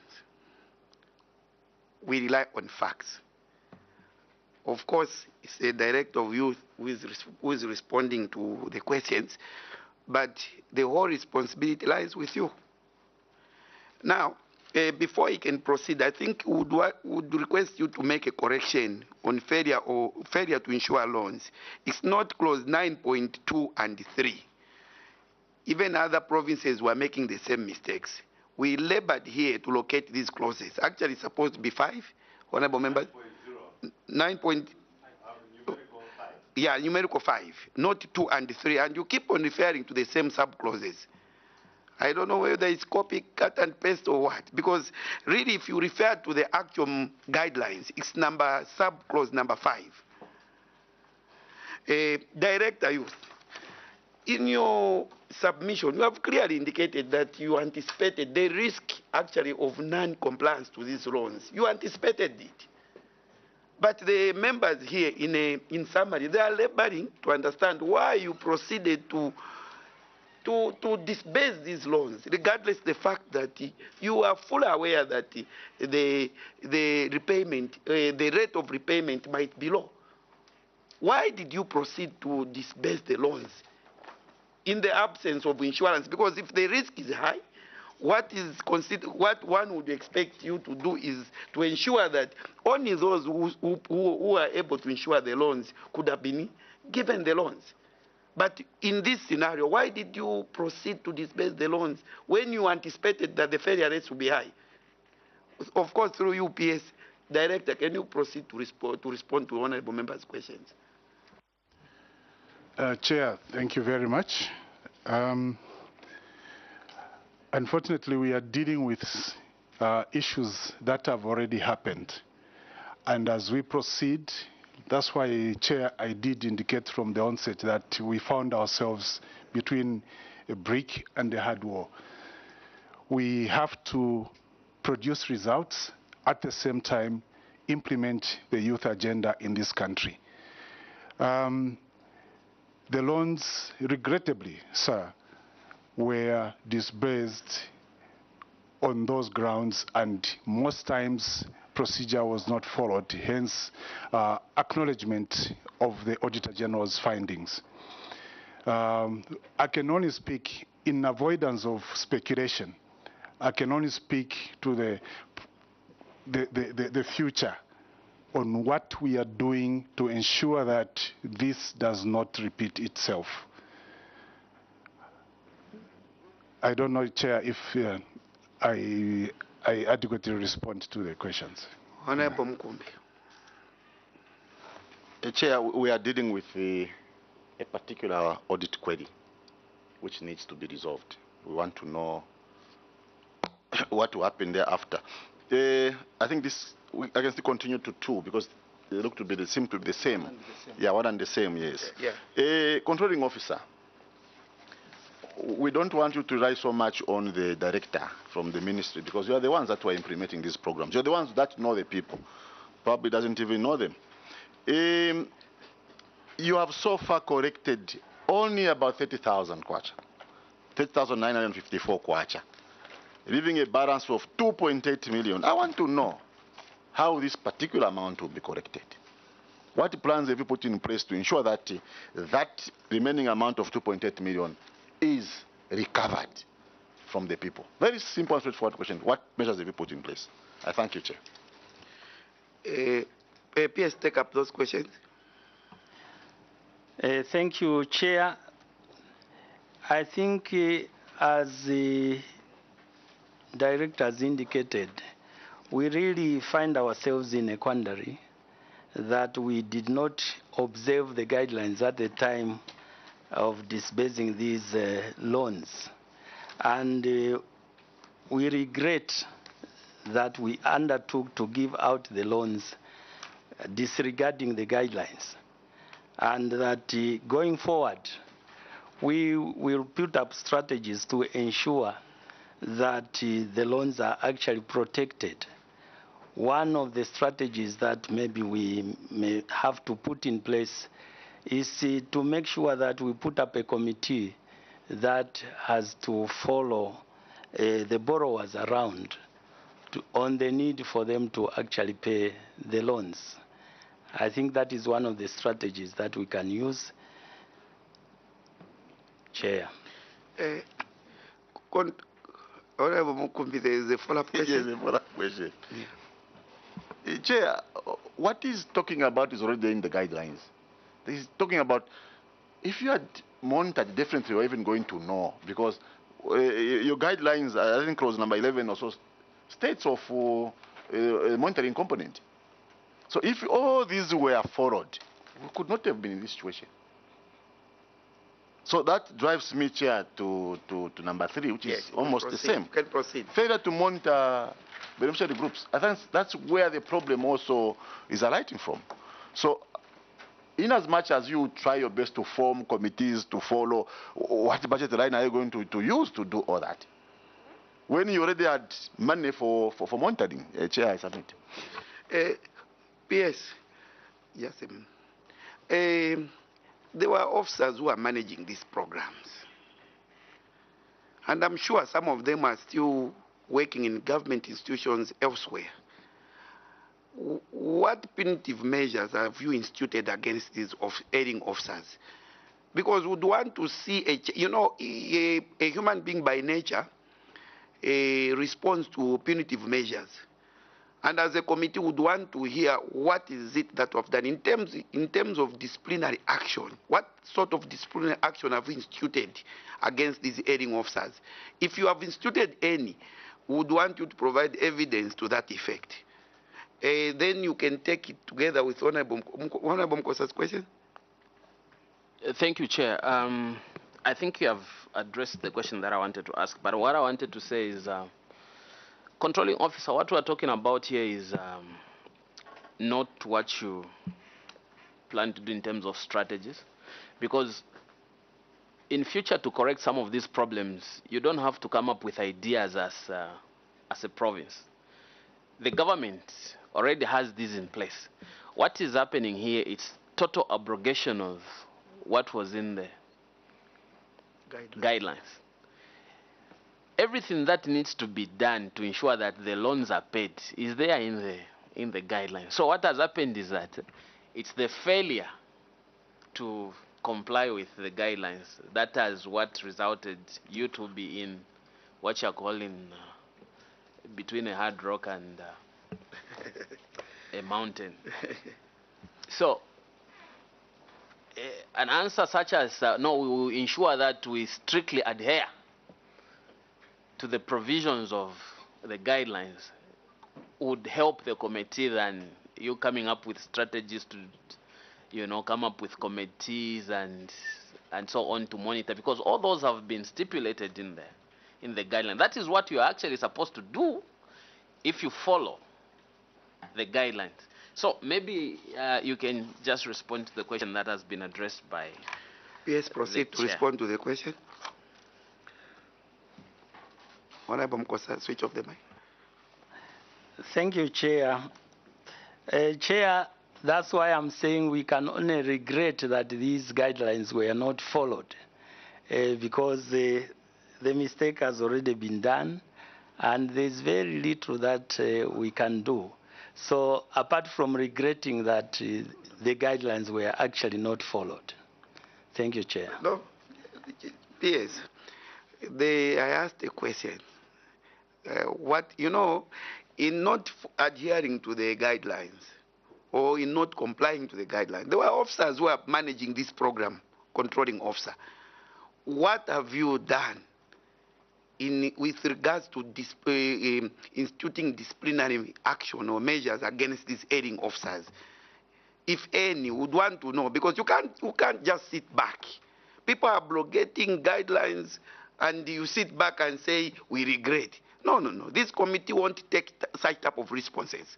We rely on facts. Of course, it's the director of youth who is responding to the questions, but the whole responsibility lies with you. Now, before he can proceed, I think would request you to make a correction on failure to insure loans. It's not clause 9.2 and 3. Even other provinces were making the same mistakes. We labored here to locate these clauses. Actually, it's supposed to be 5, honorable members. 9. Yeah, numerical 5, not 2 and 3. And you keep on referring to the same sub-clauses. I don't know whether it's copy, cut and paste or what. Because really, if you refer to the actual guidelines, it's sub-clause number 5. Director Youth, in your submission, you have clearly indicated that you anticipated the risk actually of non-compliance to these loans. You anticipated it. But the members here, in summary, they are laboring to understand why you proceeded to disburse these loans, regardless the fact that you are fully aware that the repayment, the rate of repayment might be low. Why did you proceed to disburse the loans in the absence of insurance? Because if the risk is high, what one would expect you to do is to ensure that only those who are able to insure the loans could have been given the loans. But in this scenario, why did you proceed to disburse the loans when you anticipated that the failure rates would be high? Of course, through UPS, Director, can you proceed to respond to honorable members' questions? Chair, thank you very much. Unfortunately, we are dealing with issues that have already happened. And as we proceed, that's why, Chair, I did indicate from the onset that we found ourselves between a brick and a hard wall. We have to produce results, at the same time implement the youth agenda in this country. The loans, regrettably, sir, were disbursed on those grounds, and most times procedure was not followed, hence acknowledgement of the Auditor General's findings. I can only speak in avoidance of speculation. I can only speak to the future on what we are doing to ensure that this does not repeat itself. I don't know, Chair, if I adequately respond to the questions. Honorable Mkumbi. Chair, we are dealing with a particular audit query which needs to be resolved. We want to know what will happen thereafter. I think I can still continue to 2 because they look to be seem to be the same. Yeah, one and the same, yes. Yeah. Controlling officer, we don't want you to rely so much on the director from the ministry because you are the ones that were implementing these programs. You're the ones that know the people. Probably doesn't even know them. You have so far collected only about 30,000 kwacha, 30,954 kwacha, leaving a balance of 2.8 million. I want to know how this particular amount will be collected. What plans have you put in place to ensure that that remaining amount of 2.8 million is recovered from the people? Very simple and straightforward question. What measures have you put in place? I thank you, Chair. PS, take up those questions. Thank you, Chair. I think as the Director has indicated, we really find ourselves in a quandary that we did not observe the guidelines at the time of disbursing these loans. And we regret that we undertook to give out the loans disregarding the guidelines. And that going forward, we will put up strategies to ensure that the loans are actually protected. One of the strategies that maybe we may have to put in place is to make sure that we put up a committee that has to follow the borrowers around on the need for them to actually pay the loans. I think that is one of the strategies that we can use. Chair. Honorable Mukumbi, there is a follow-up question. Yes, a follow-up question. Chair, what he's talking about is already in the guidelines. He's talking about if you had monitored differently, you're even going to know, because your guidelines, I think clause number 11 also states of a monitoring component. So if all these were followed, we could not have been in this situation. So that drives me, Chair, to number 3, which is almost the same. You can proceed. Failure to monitor beneficiary groups. I think that's where the problem also is arising from. So, in as much as you try your best to form committees to follow, what budget line are you going to use to do all that? When you already had money for monitoring, Chair, I submit. PS, yes, there were officers who are managing these programs. And I'm sure some of them are still working in government institutions elsewhere. What punitive measures have you instituted against these erring officers? Because we would want to see, a human being by nature responds to punitive measures. And as a committee, would want to hear what is it that we've done in terms of disciplinary action. What sort of disciplinary action have you instituted against these erring officers? If you have instituted any, we would want you to provide evidence to that effect. Then you can take it together with Honorable Mkosa's question. Thank you, Chair. I think you have addressed the question that I wanted to ask, but what I wanted to say is, controlling officer, what we're talking about here is not what you plan to do in terms of strategies, because in future, to correct some of these problems, you don't have to come up with ideas as a province. The government already has these in place. What is happening here is total abrogation of what was in the guidelines. Everything that needs to be done to ensure that the loans are paid is there in the guidelines. So what has happened is that it's the failure to comply with the guidelines that has what resulted you to be in what you're calling between a hard rock and a mountain. So an answer such as no, we will ensure that we strictly adhere to the provisions of the guidelines would help the committee than you coming up with strategies to, come up with committees and so on to monitor, because all those have been stipulated in the guidelines. That is what you are actually supposed to do if you follow the guidelines. So maybe you can just respond to the question that has been addressed by. Yes, proceed to respond to the question. Honorable Mkosa, switch off the mic. Thank you, Chair. Chair, that's why I'm saying we can only regret that these guidelines were not followed, because the mistake has already been done, and there's very little that we can do. So apart from regretting that the guidelines were actually not followed. Thank you, Chair. No, yes. I asked a question. In not adhering to the guidelines or in not complying to the guidelines, there were officers who are managing this program, controlling officer. What have you done with regards to instituting disciplinary action or measures against these erring officers? If any, would want to know, because you can't just sit back. People are abrogating guidelines and you sit back and say, we regret. No. This committee won't take such type of responses.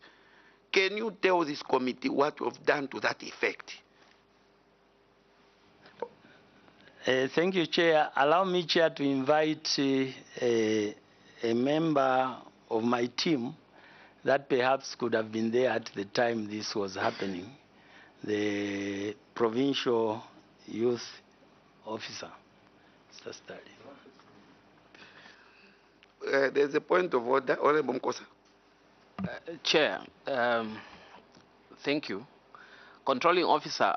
Can you tell this committee what you've done to that effect? Thank you, Chair. Allow me, Chair, to invite a member of my team that perhaps could have been there at the time this was happening, the provincial youth officer, Mr. Stalin. there's a point of order. Honorable Mkosa. Chair, thank you. Controlling officer,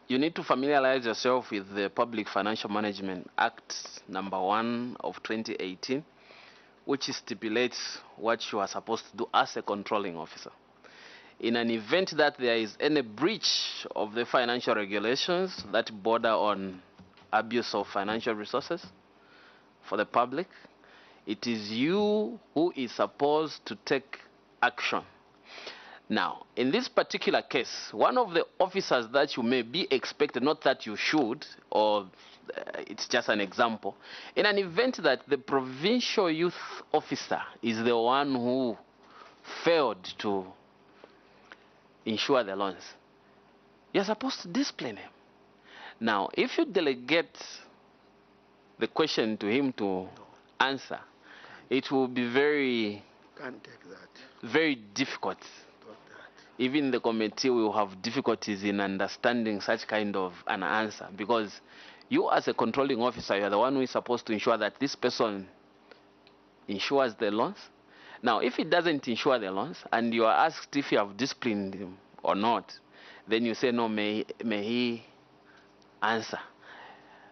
you need to familiarize yourself with the Public Financial Management Act number 1 of 2018, which stipulates what you are supposed to do as a controlling officer. In an event that there is any breach of the financial regulations that border on abuse of financial resources for the public, it is you who is supposed to take action. Now, in this particular case, one of the officers that you may be expected, not that you should, or it's just an example, in an event that the provincial youth officer is the one who failed to insure the loans, you're supposed to discipline him. Now, if you delegate the question to him to answer, it will be very, Can't take that. very difficult. Even the committee will have difficulties in understanding such kind of an answer, because you as a controlling officer, you are the one who is supposed to ensure that this person insures the loans. Now, if he doesn't insure the loans and you are asked if you have disciplined him or not, then you say, no, may he answer.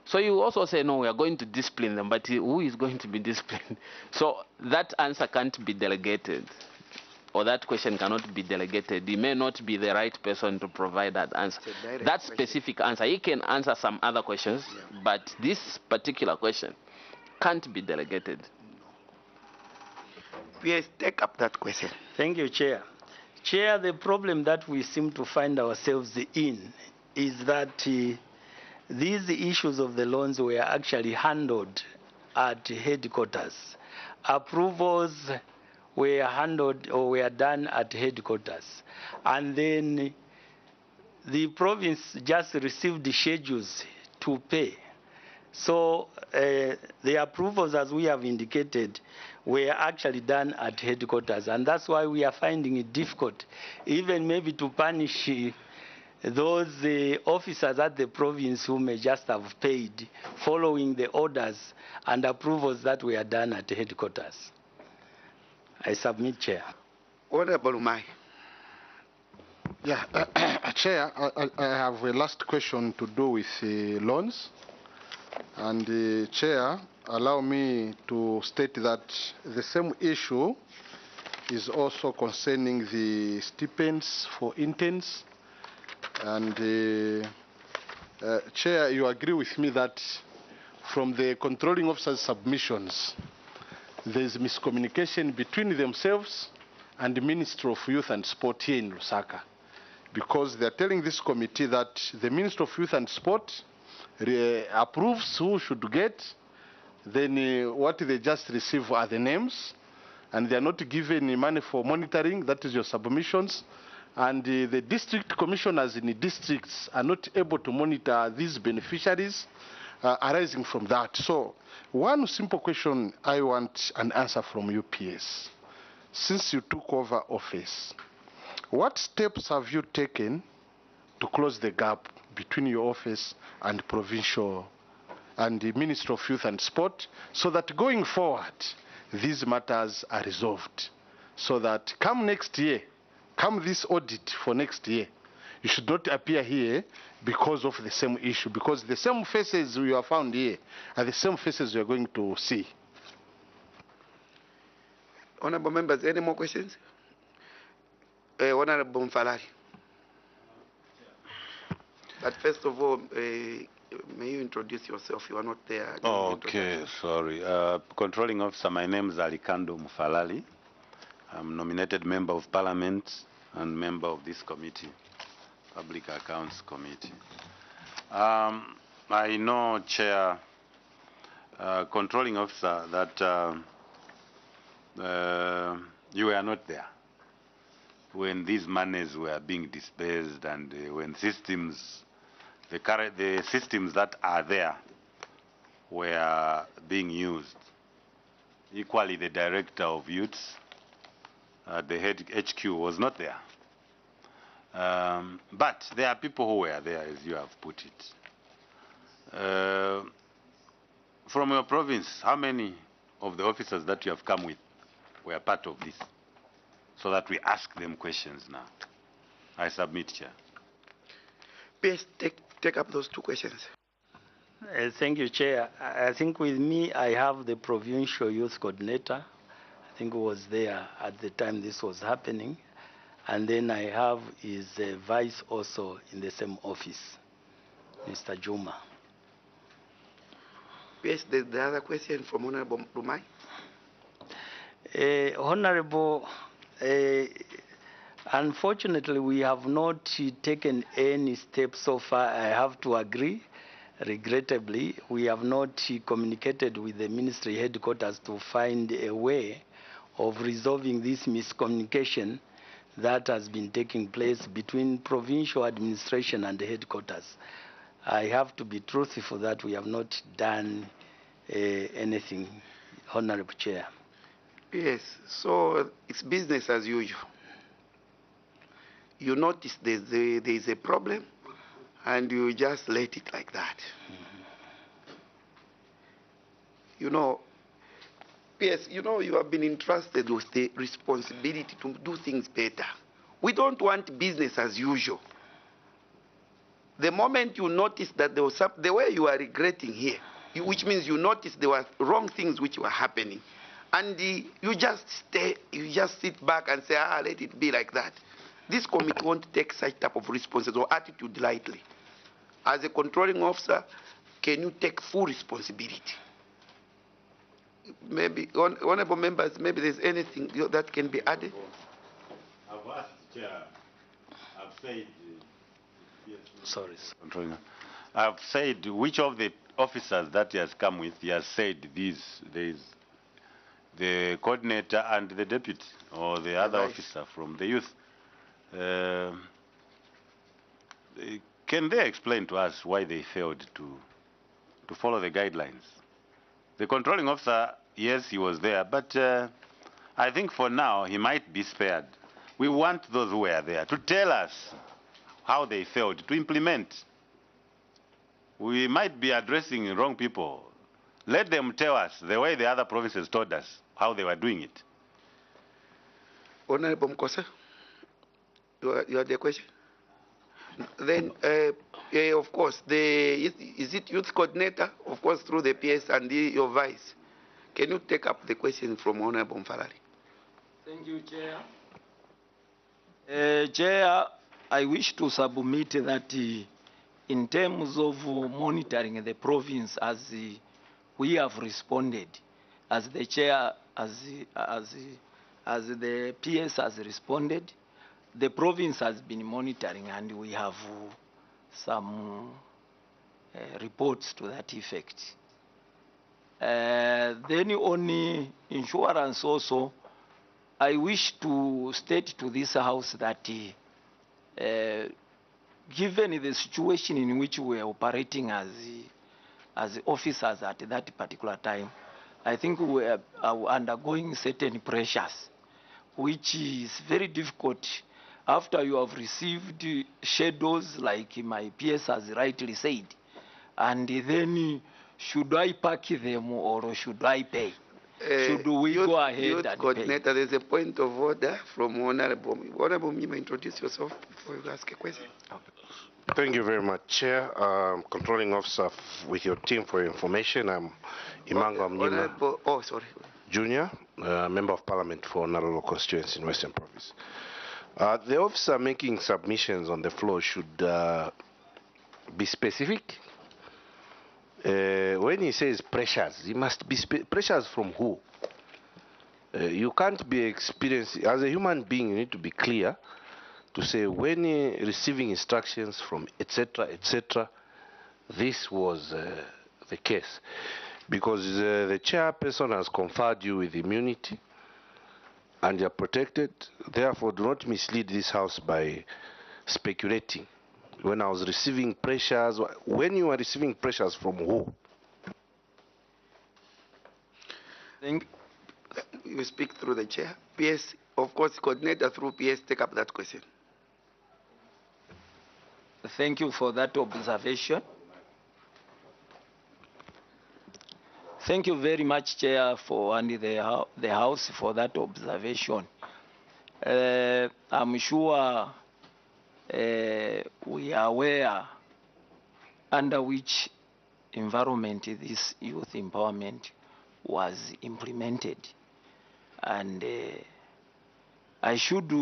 So you also say, no, we are going to discipline them, but who is going to be disciplined? So that answer can't be delegated, or that question cannot be delegated. He may not be the right person to provide that answer. That specific answer, he can answer some other questions, but this particular question can't be delegated. Please take up that question. Thank you, Chair. Chair, the problem that we seem to find ourselves in is that these issues of the loans were actually handled at headquarters. Approvals were handled or were done at headquarters. And then the province just received the schedules to pay. So the approvals, as we have indicated, were actually done at headquarters. And that's why we are finding it difficult, even maybe to punish those officers at the province who may just have paid following the orders and approvals that were done at headquarters. I submit, Chair. Honorable Umai. Yeah, Chair, I have a last question to do with loans. And Chair, allow me to state that the same issue is also concerning the stipends for interns. And Chair, you agree with me that from the controlling officer's submissions, there is miscommunication between themselves and the Ministry of Youth and Sport here in Lusaka, because they are telling this committee that the Ministry of Youth and Sport approves who should get, then what they just receive are the names, and they are not given money for monitoring. That is your submissions. And the district commissioners in the districts are not able to monitor these beneficiaries arising from that. So one simple question I want an answer from you, PS. Since you took over office, what steps have you taken to close the gap between your office and provincial and the Ministry of Youth and Sport, so that going forward, these matters are resolved, so that come next year, come this audit for next year, you should not appear here because of the same issue, because the same faces we have found here are the same faces we are going to see. Honorable members, any more questions? Honorable Mfalali. But first of all, may you introduce yourself? You are not there. Okay, sorry. Controlling officer, my name is Alikando Mfalali. I'm nominated member of parliament and member of this committee, Public Accounts Committee. I know, Chair, controlling officer, that you were not there when these monies were being dispersed, and when systems, the systems that are there were being used. Equally, the director of youths, the head HQ was not there. But there are people who were there, as you have put it. From your province, how many of the officers that you have come with were part of this, so that we ask them questions now. I submit, Chair. Please take up those two questions. Thank you, Chair. I think with me, I have the provincial youth coordinator. I think was there at the time this was happening. And then I have his vice also in the same office, Mr. Juma. Yes, the other question from Honorable Rumai. Honorable, unfortunately, we have not taken any steps so far. I have to agree. Regrettably, we have not communicated with the ministry headquarters to find a way of resolving this miscommunication that has been taking place between provincial administration and the headquarters. I have to be truthful that we have not done anything, Honorable Chair. Yes, so it's business as usual. You notice there is a problem, and you just let it like that. You know, yes, you know, you have been entrusted with the responsibility to do things better. We don't want business as usual. The moment you notice that there was the way you are regretting here, which means you notice there were wrong things which were happening, and you just sit back and say, let it be like that. This committee won't take such type of responsibility or attitude lightly. As a controlling officer, can you take full responsibility? Maybe, honorable members, maybe there's anything that can be added. I've asked, Chair, I've said, sorry, I've said which of the officers that he has come with, he has said there is the coordinator and the deputy, or the other officer from the youth. Can they explain to us why they failed to follow the guidelines? The controlling officer, yes, he was there, but I think for now he might be spared. We want those who were there to tell us how they failed to implement. We might be addressing wrong people. Let them tell us the way the other provinces told us how they were doing it. Honorable Mkosa, you had a question? Then, of course, is it youth coordinator? Of course, through the PS and your vice. Can you take up the question from Honorable Mfalari? Thank you, Chair. Chair, I wish to submit that in terms of monitoring the province, as we have responded, as the Chair, as the PS has responded, the province has been monitoring, and we have some reports to that effect. Then on insurance also, I wish to state to this House that given the situation in which we are operating as officers at that particular time, I think we are undergoing certain pressures, which is very difficult after you have received schedules like my PS has rightly said, and then should I pack them or should I pay? Should we go ahead and coordinator, pay? there's a point of order from Honorable. Honorable, you may introduce yourself before you ask a question. Thank you very much, Chair. Controlling officer with your team for your information. I'm Imanga Mnyima Junior, Member of Parliament for Narolo constituency in Western Province. The officer making submissions on the floor should be specific. When he says pressures, he must be pressures from who? You can't be experienced as a human being. You need to be clear to say when receiving instructions from etc., etc., this was the case, because the chairperson has conferred you with immunity and you're protected. Therefore, do not mislead this House by speculating. When I was receiving pressures, when you are receiving pressures from who? You speak through the chair. PS, of course, coordinator through PS, take up that question. Thank you for that observation. Thank you very much, Chair, and the House for that observation. I'm sure we are aware under which environment this youth empowerment was implemented. And I should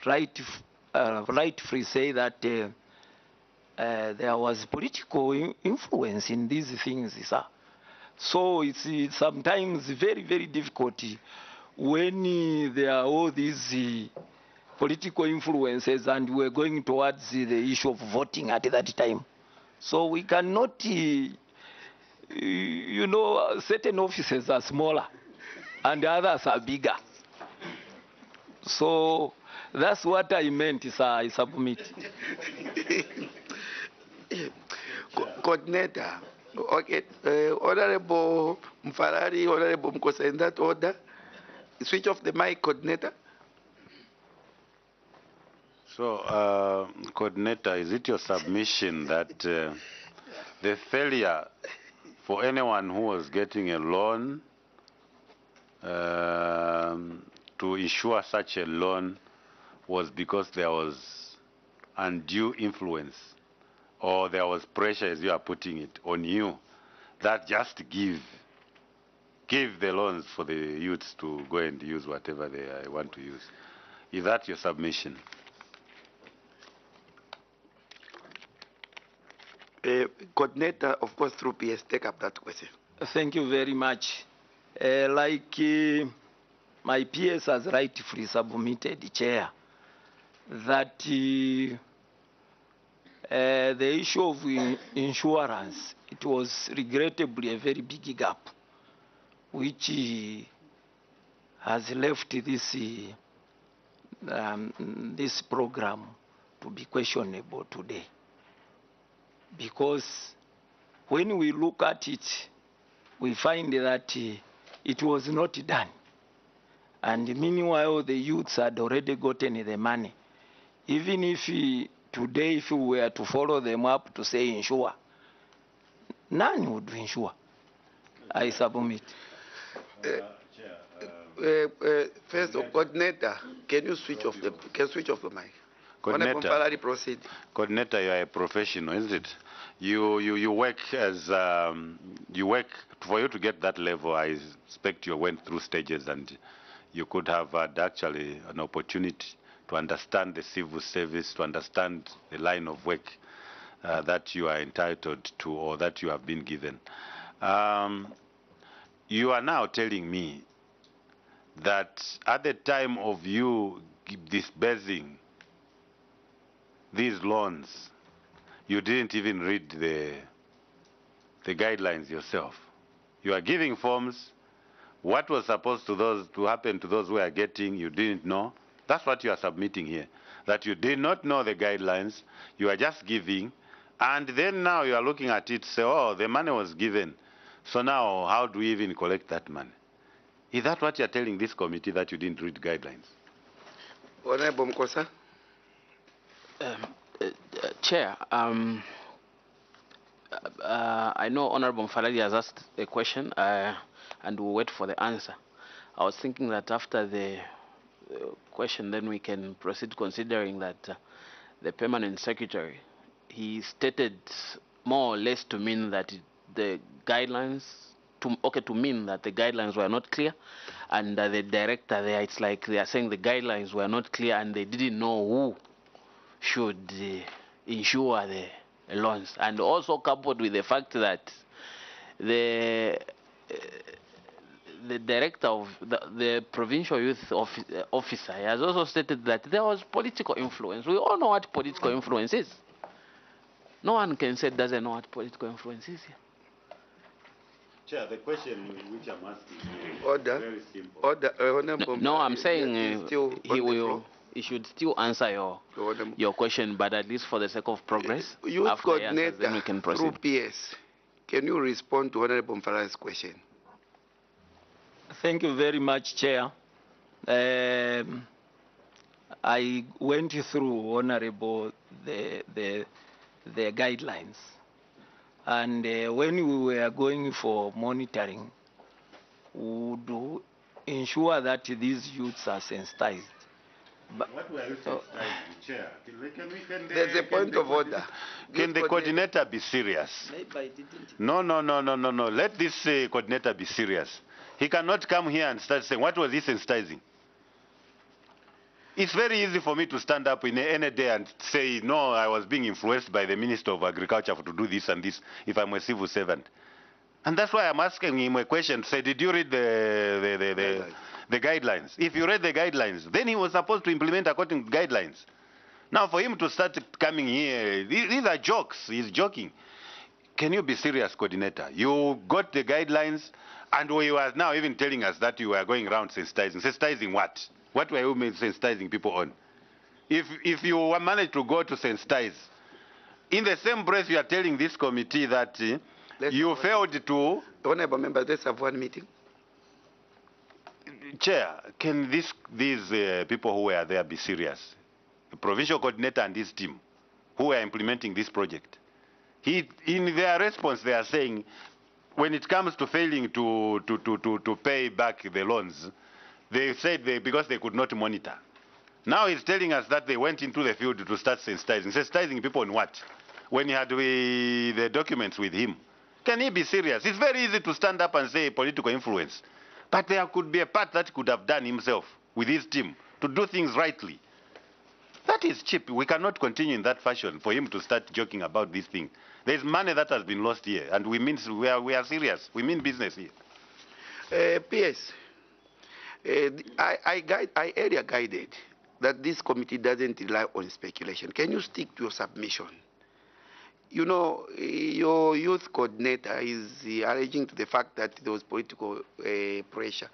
rightfully say that there was political influence in these things, sir. So it's sometimes very, very difficult when there are all these political influences and we're going towards the issue of voting at that time. So we cannot, certain offices are smaller and others are bigger. So that's what I meant, sir. I submit. Coordinator. Okay, Honorable Mfarari, Honorable Mkosa, in that order. Switch off the mic, Coordinator. So, Coordinator, is it your submission that the failure for anyone who was getting a loan to ensure such a loan was because there was undue influence, or there was pressure, as you are putting it, on you, that just give the loans for the youths to go and use whatever they want to use? Is that your submission? Coordinator, of course, through PS, take up that question. Thank you very much. My PS has rightfully submitted, Chair, that the issue of insurance, it was regrettably a very big gap, which has left this program to be questionable today. Because when we look at it, we find that it was not done. And meanwhile, the youths had already gotten the money. Even if today, if we were to follow them up to say insure, none would insure. I submit. First, Coordinator, can you switch off the mic? Coordinator, proceed. Coordinator, you are a professional, isn't it? You work as you work for you to get that level. I expect you went through stages, and you could have had actually an opportunity to understand the civil service, to understand the line of work that you are entitled to or that you have been given. You are now telling me that at the time of you disbursing these loans, you didn't even read the guidelines yourself. You are giving forms. What was supposed to happen to those who are getting, you didn't know. That's what you are submitting here, that you did not know the guidelines. You are just giving, and then now you are looking at it, say, oh, the money was given, so now how do we even collect that money? Is that what you are telling this committee, that you didn't read guidelines? Honorable Mkosa. Chair, I know Honorable Mfaradi has asked a question, and we'll wait for the answer. I was thinking that after the question, then we can proceed, considering that the permanent secretary, he stated more or less to mean that the guidelines, to mean that the guidelines were not clear, and the director there, it's like they are saying the guidelines were not clear and they didn't know who should insure the loans. And also coupled with the fact that the director of the provincial youth officer has also stated that there was political influence. We all know what political influence is. No one can say doesn't know what political influence is here. Chair, the question which I'm asking is very simple. Order, no, I'm saying he should still answer your question, but at least for the sake of progress, Youth after Coordinator, answers, then we can proceed. through PS, can you respond to Honorable Mfaradi's question? Thank you very much, Chair. I went through, Honorable, the guidelines. And when we were going for monitoring, we would ensure that these youths are sensitized. But, what were you sensitizing, Chair? There's a point of order. Can the coordinator be serious? No. Let this coordinator be serious. He cannot come here and start saying, what was he sensitizing? It's very easy for me to stand up in any day and say, no, I was being influenced by the Minister of Agriculture to do this and this if I'm a civil servant. And that's why I'm asking him a question. Say, did you read the guidelines? If you read the guidelines, then he was supposed to implement according to guidelines. Now, for him to start coming here, these are jokes. He's joking. Can you be serious, coordinator? You got the guidelines, and you are now even telling us that you were going around sensitizing. Sensitizing what? What were you sensitizing people on? If you managed to go to sensitize, in the same breath you are telling this committee that you failed to... Honorable members, let's have one meeting. Chair, can these people who were there be serious? The provincial coordinator and his team who were implementing this project. In their response, they are saying, when it comes to failing to pay back the loans, they said because they could not monitor. Now he's telling us that they went into the field to start sensitizing. Sensitizing people on what? When he had the documents with him. Can he be serious? It's very easy to stand up and say political influence. But there could be a part that could have done himself with his team to do things rightly. That is cheap. We cannot continue in that fashion for him to start joking about this thing. There's money that has been lost here, and we are serious. We mean business here. PS, I earlier guided that this committee doesn't rely on speculation. Can you stick to your submission? You know, your youth coordinator is alleging to the fact that there was political pressure.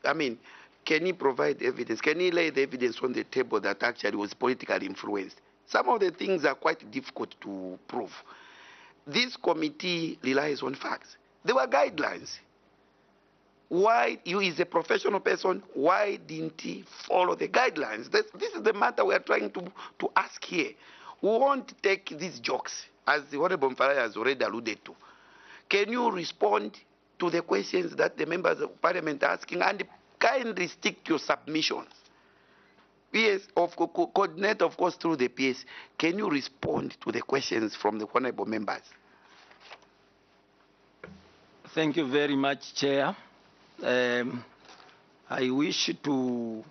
I mean, can he provide evidence? Can he lay the evidence on the table that actually was politically influenced? Some of the things are quite difficult to prove. This committee relies on facts. There were guidelines. Why, you is a professional person, why didn't he follow the guidelines? This is the matter we are trying to ask here. We won't take these jokes, as the Honorable Mfaraya has already alluded to. Can you respond to the questions that the members of Parliament are asking, and kindly stick to your submissions? PS, coordinate, of course, through the PS. Can you respond to the questions from the honorable members? Thank you very much, Chair. I wish to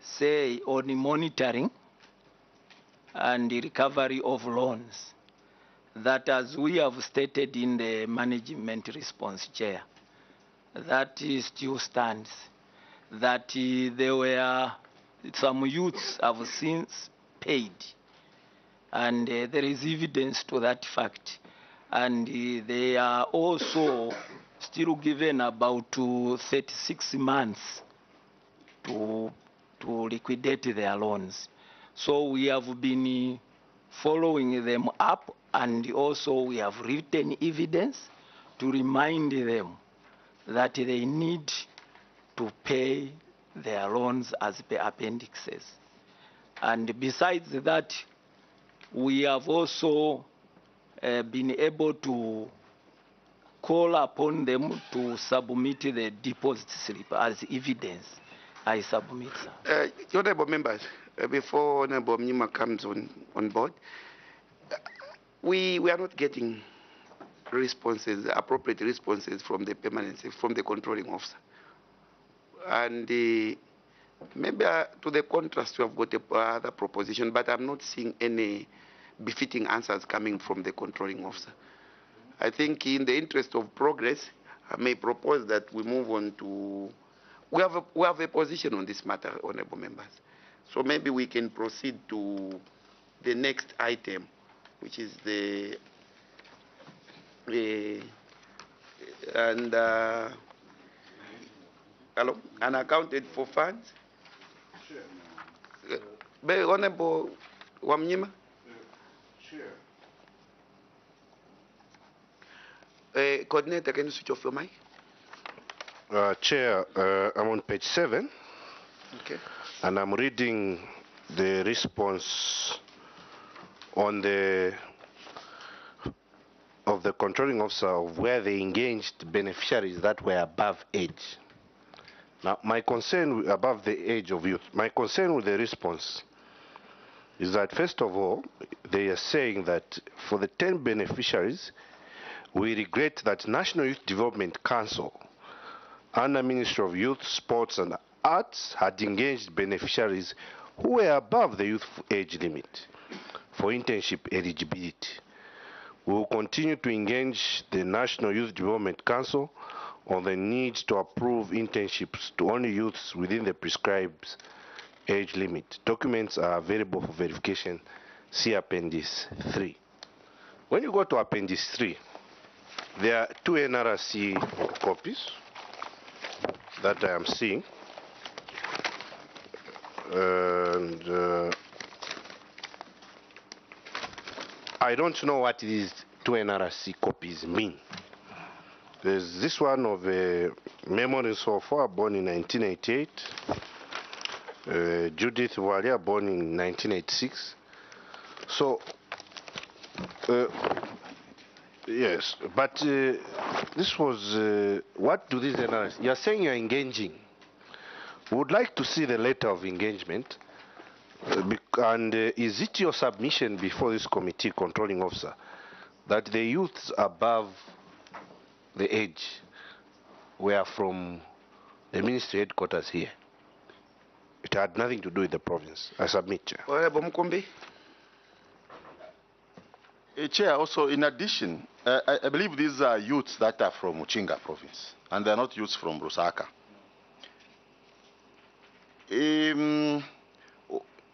say on the monitoring and the recovery of loans that, as we have stated in the management response, Chair, that still stands. That there were some youths have since paid, and there is evidence to that fact. And they are also still given about 36 months to liquidate their loans. So we have been following them up, and also we have written evidence to remind them that they need to pay their loans as per appendixes. And besides that, we have also been able to call upon them to submit the deposit slip as evidence. I submit, sir. Honorable members, before Honorable Mnyima comes on board, we are not getting responses, appropriate responses from the from the controlling officer. And maybe to the contrast, you have got other proposition, but I'm not seeing any befitting answers coming from the controlling officer. I think in the interest of progress, I may propose that we move on to... We have a position on this matter, honorable members. So maybe we can proceed to the next item, which is the... unaccounted for funds. Sure. Honorable Wamnyima. Sure. Coordinator, can you switch off your mic? Chair, I'm on page 7. Okay. And I'm reading the response on the of the controlling officer of where they engaged beneficiaries that were above age. Now, my concern above the age of youth, my concern with the response is that, first of all, they are saying that for the 10 beneficiaries, we regret that National Youth Development Council, under Ministry of Youth, Sports and Arts, had engaged beneficiaries who were above the youth age limit for internship eligibility. We will continue to engage the National Youth Development Council on the need to approve internships to only youths within the prescribed age limit. Documents are available for verification. See Appendix 3. When you go to Appendix 3, there are 2 NRC copies that I am seeing. And I don't know what these 2 NRC copies mean. There's this one of Memories of War, born in 1988. Judith Walia, born in 1986. So, yes, but this was, what do these NRC, you're saying you're engaging. We would like to see the letter of engagement. And is it your submission before this committee controlling officer that the youths above the age were from the ministry headquarters here? It had nothing to do with the province. I submit, Chair. Honorable Mukumbi. Chair, also in addition, I believe these are youths that are from Muchinga province, and they're not youths from Lusaka.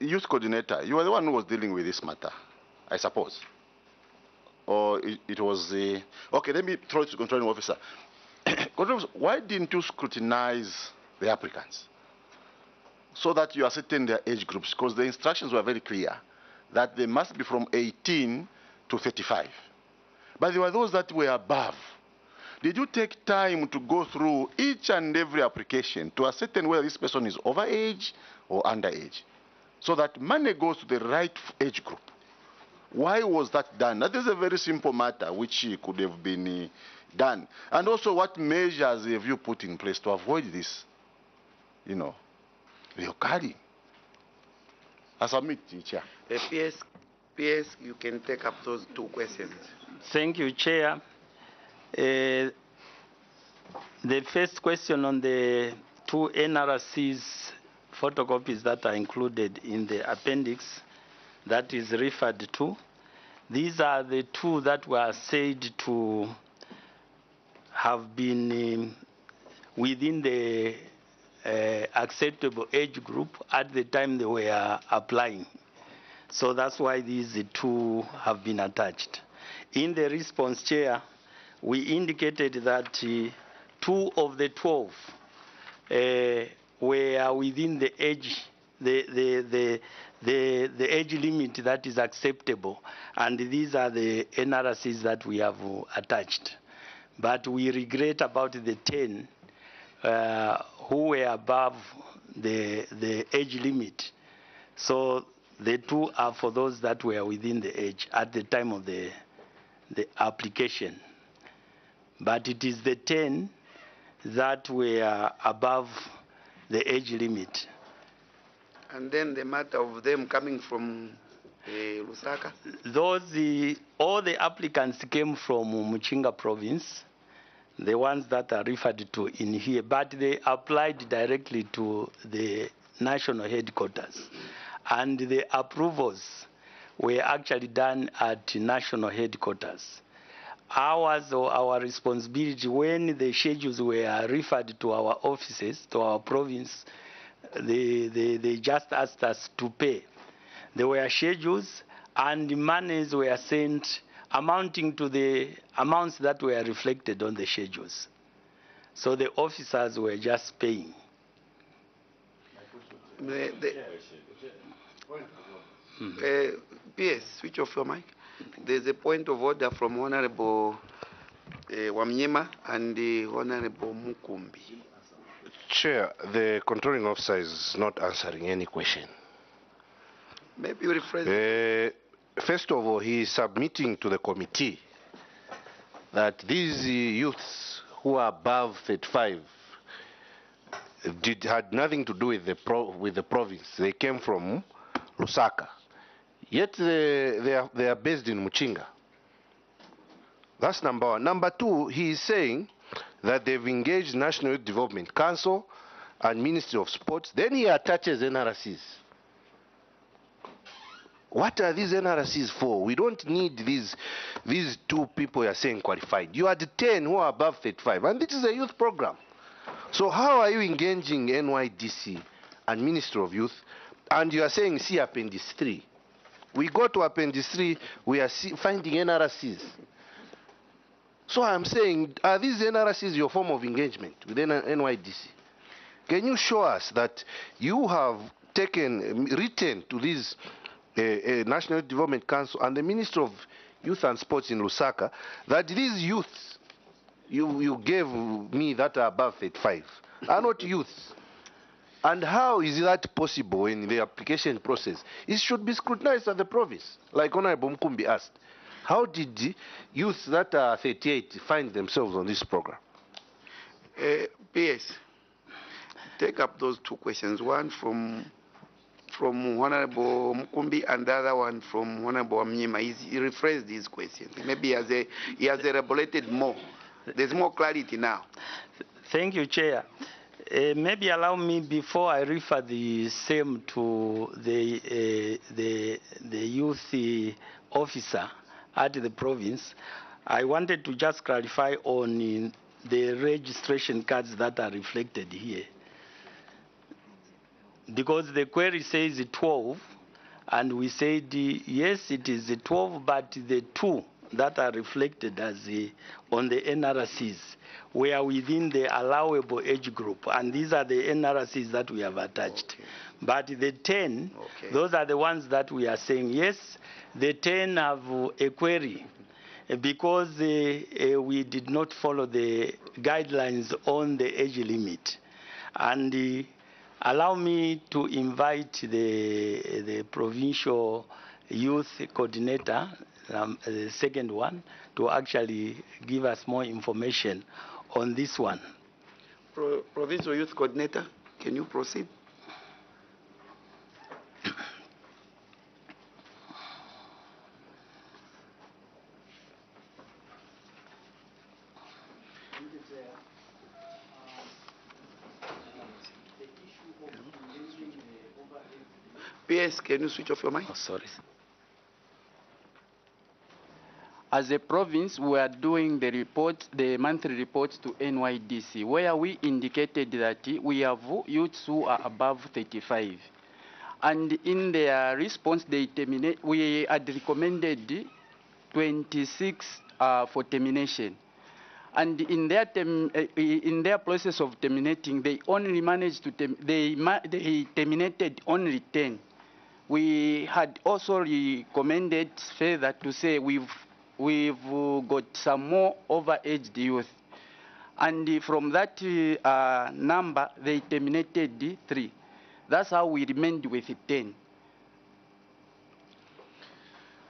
Youth coordinator, you are the one who was dealing with this matter, I suppose. Or it was the... Okay, let me throw it to controlling officer. Why didn't you scrutinize the applicants so that you ascertain their age groups? Because the instructions were very clear that they must be from 18 to 35. But there were those that were above. Did you take time to go through each and every application to ascertain whether this person is overage or underage, so that money goes to the right age group? Why was that done? That is a very simple matter which could have been done. And also, what measures have you put in place to avoid this, reoccurring? I submit, Chair. PS, you can take up those 2 questions. Thank you, Chair. The first question on the 2 NRC's photocopies that are included in the appendix that is referred to. These are the 2 that were said to have been within the acceptable age group at the time they were applying. So that's why these 2 have been attached. In the response, Chair, we indicated that 2 of the 12 were within the age, the age limit that is acceptable, and these are the NRCs that we have attached. But we regret about the 10 who were above the age limit. So the 2 are for those that were within the age at the time of the application. But it is the 10 that were above the age limit. And then the matter of them coming from Lusaka? All the applicants came from Muchinga province, the ones that are referred to in here, but they applied directly to the national headquarters. And the approvals were actually done at national headquarters. Our responsibility when the schedules were referred to our offices, to our province, they just asked us to pay. There were schedules and monies were sent amounting to the amounts that were reflected on the schedules. So the officers were just paying. PS, switch off your mic. There's a point of order from Honorable Wamnyema and Honorable Mukumbi. Chair, the controlling officer is not answering any question. Maybe you rephrase. First of all, he is submitting to the committee that these youths who are above 35 had nothing to do with the province. They came from Lusaka. Yet they are based in Muchinga. That's number one. Number two, he is saying that they've engaged National Youth Development Council and Ministry of Sports. Then he attaches NRCs. What are these NRCs for? We don't need these two people you are saying qualified. You are the 10 who are above 35, and this is a youth program. So how are you engaging NYDC and Ministry of Youth, and you are saying see Appendix 3? We go to Appendix 3, we are finding NRCs. So I'm saying, are these NRCs your form of engagement with NYDC? Can you show us that you have written to this National Development Council and the Minister of Youth and Sports in Lusaka that these youths you gave me that are above 35 are not youths? And how is that possible in the application process? It should be scrutinized at the province, like Honorable Mkumbi asked. How did the youths that are 38 find themselves on this program? PS, take up those two questions. One from Honorable Mkumbi and the other one from Honorable Amnyima. He rephrased these questions. Maybe he has elaborated more. There's more clarity now. Thank you, Chair. Maybe allow me, before I refer the same to the youth officer at the province, I wanted to just clarify on the registration cards that are reflected here. Because the query says 12, and we said, yes, it is 12, but the 2 that are reflected as on the NRCs were within the allowable age group, and these are the NRCs that we have attached. Okay. But the 10, those are the ones that we are saying, yes, the 10 have a query because we did not follow the guidelines on the age limit. And allow me to invite the provincial youth coordinator, the second one, to actually give us more information on this one. Provincial Youth Coordinator, can you proceed? PS, can you switch off your mic? Oh, sorry. As a province, we are doing the reports, the monthly reports to NYDC, where we indicated that we have youths who are above 35. And in their response, we had recommended 26 for termination. And in their process of terminating, they only managed to they terminated only 10. We had also recommended further to say we've got some more overaged youth. And from that number, they terminated 3. That's how we remained with 10.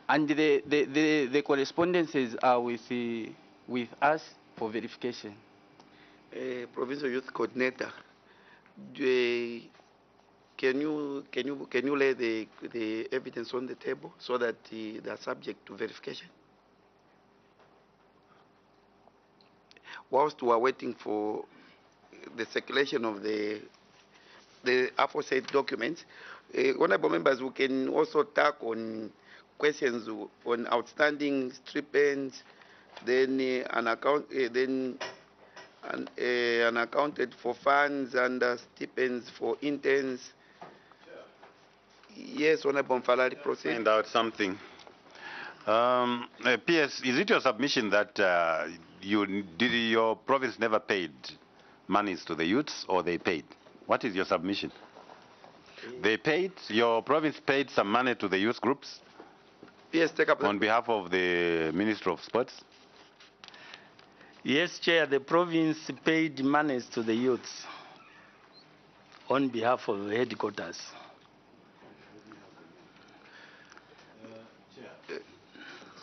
And the correspondences are with us for verification. Provincial Youth Coordinator, can you lay the evidence on the table so that they are subject to verification? Whilst we are waiting for the circulation of the aforesaid documents, honorable members, we can also tack on questions on outstanding stipends, then unaccounted for funds and stipends for interns. Yes, Honorable Mfalari, proceed. Find out something. PS, is it your submission that your province never paid monies to the youths, or they paid? What is your submission? They paid? Your province paid some money to the youth groups? Yes, take up on behalf of the Minister of Sports? Yes, Chair, the province paid monies to the youths on behalf of the headquarters.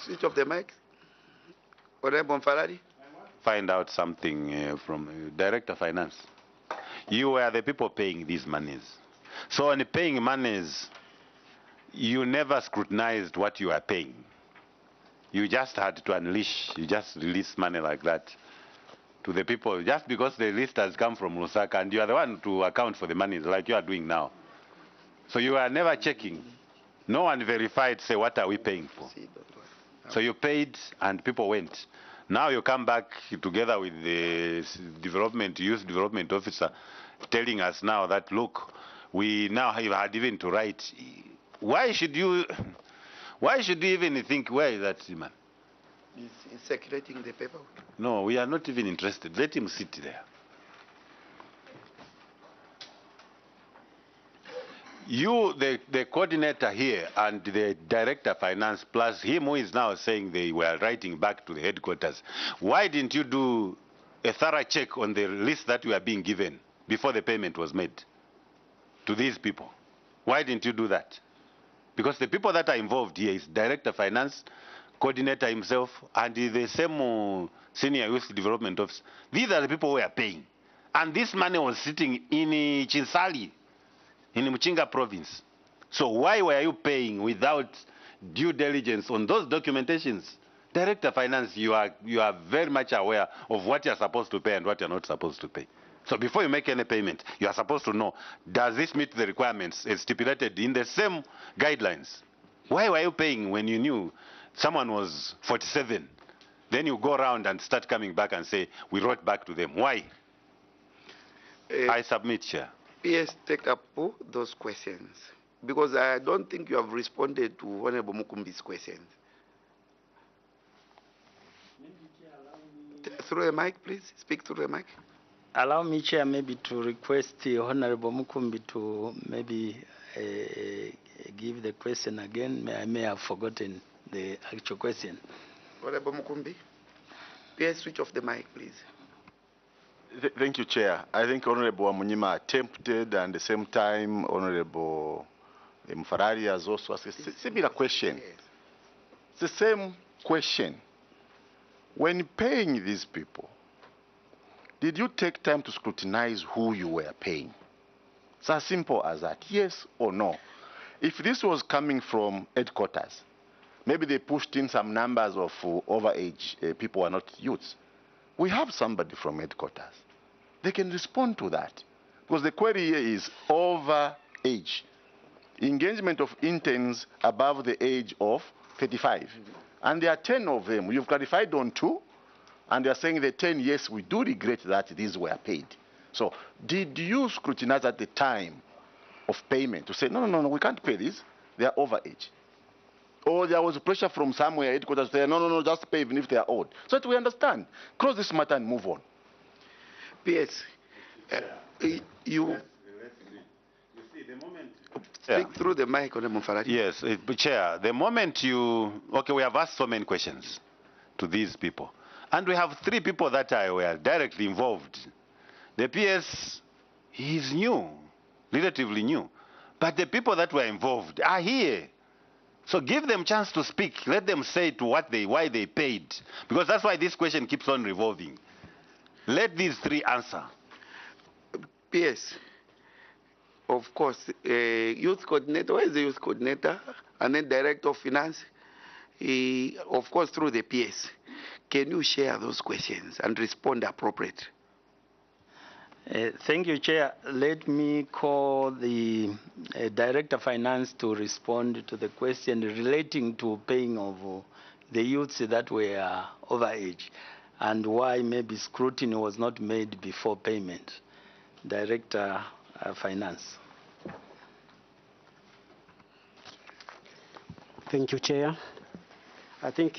Switch off the mic. Honorable Mfarari? Find out something from Director of Finance. You were the people paying these monies. So on paying monies, you never scrutinized what you are paying. You just had to unleash, you just release money like that to the people, just because the list has come from Lusaka and you are the one to account for the money like you are doing now. So you are never checking. No one verified, say, what are we paying for? So you paid and people went. Now you come back together with the youth development officer telling us now that, look, we now have had even to write. Why should you even think, where is that man? He's circulating the paperwork. No, we are not even interested. Let him sit there. You, the coordinator here, and the director of finance, plus him who is now saying they were writing back to the headquarters, why didn't you do a thorough check on the list that you are being given before the payment was made to these people? Why didn't you do that? Because the people that are involved here is director of finance, coordinator himself, and the same senior youth development officer. These are the people who are paying. And this money was sitting in Chinsali, in Muchinga province. So why were you paying without due diligence on those documentations? Director of Finance, you are very much aware of what you're supposed to pay and what you're not supposed to pay. So before you make any payment, you are supposed to know, does this meet the requirements as stipulated in the same guidelines? Why were you paying when you knew someone was 47? Then you go around and start coming back and say, we wrote back to them. Why? I submit, Chair. PS, take up those questions, because I don't think you have responded to Honorable Mukumbi's questions. Through the mic, please. Speak through the mic. Allow me, Chair, maybe to request Honorable Mukumbi to maybe give the question again. I may have forgotten the actual question. Honorable Mukumbi, PS, switch off the mic, please. Thank you, Chair. I think Honorable Amunyima attempted, and at the same time, Honorable Mfarari has also asked a similar question. It's the same question. When paying these people, did you take time to scrutinize who you were paying? It's as simple as that, yes or no. If this was coming from headquarters, maybe they pushed in some numbers of overage people who are not youths. We have somebody from headquarters. They can respond to that. Because the query here is over age. Engagement of interns above the age of 35. And there are 10 of them. You've clarified on 2. And they are saying the 10, yes, we do regret that these were paid. So did you scrutinize at the time of payment to say, no, we can't pay this. They are overage? Or there was pressure from somewhere, headquarters, to say, no, just pay even if they are old. So that we understand. Close this matter and move on. PS, you speak through the mic, Honorable Mfarari. Yes, Chair, the moment you... Okay, we have asked so many questions to these people. And we have 3 people that were directly involved. The PS, he's new, relatively new. But the people that were involved are here. So give them a chance to speak. Let them say to why they paid. Because that's why this question keeps on revolving. Let these 3 answer. PS, of course, youth coordinator, where is the youth coordinator? And then director of finance, of course, through the PS. Can you share those questions and respond appropriately? Thank you, Chair. Let me call the Director of Finance to respond to the question relating to paying of the youths that were overage and why maybe scrutiny was not made before payment. Director of Finance. Thank you, Chair. I think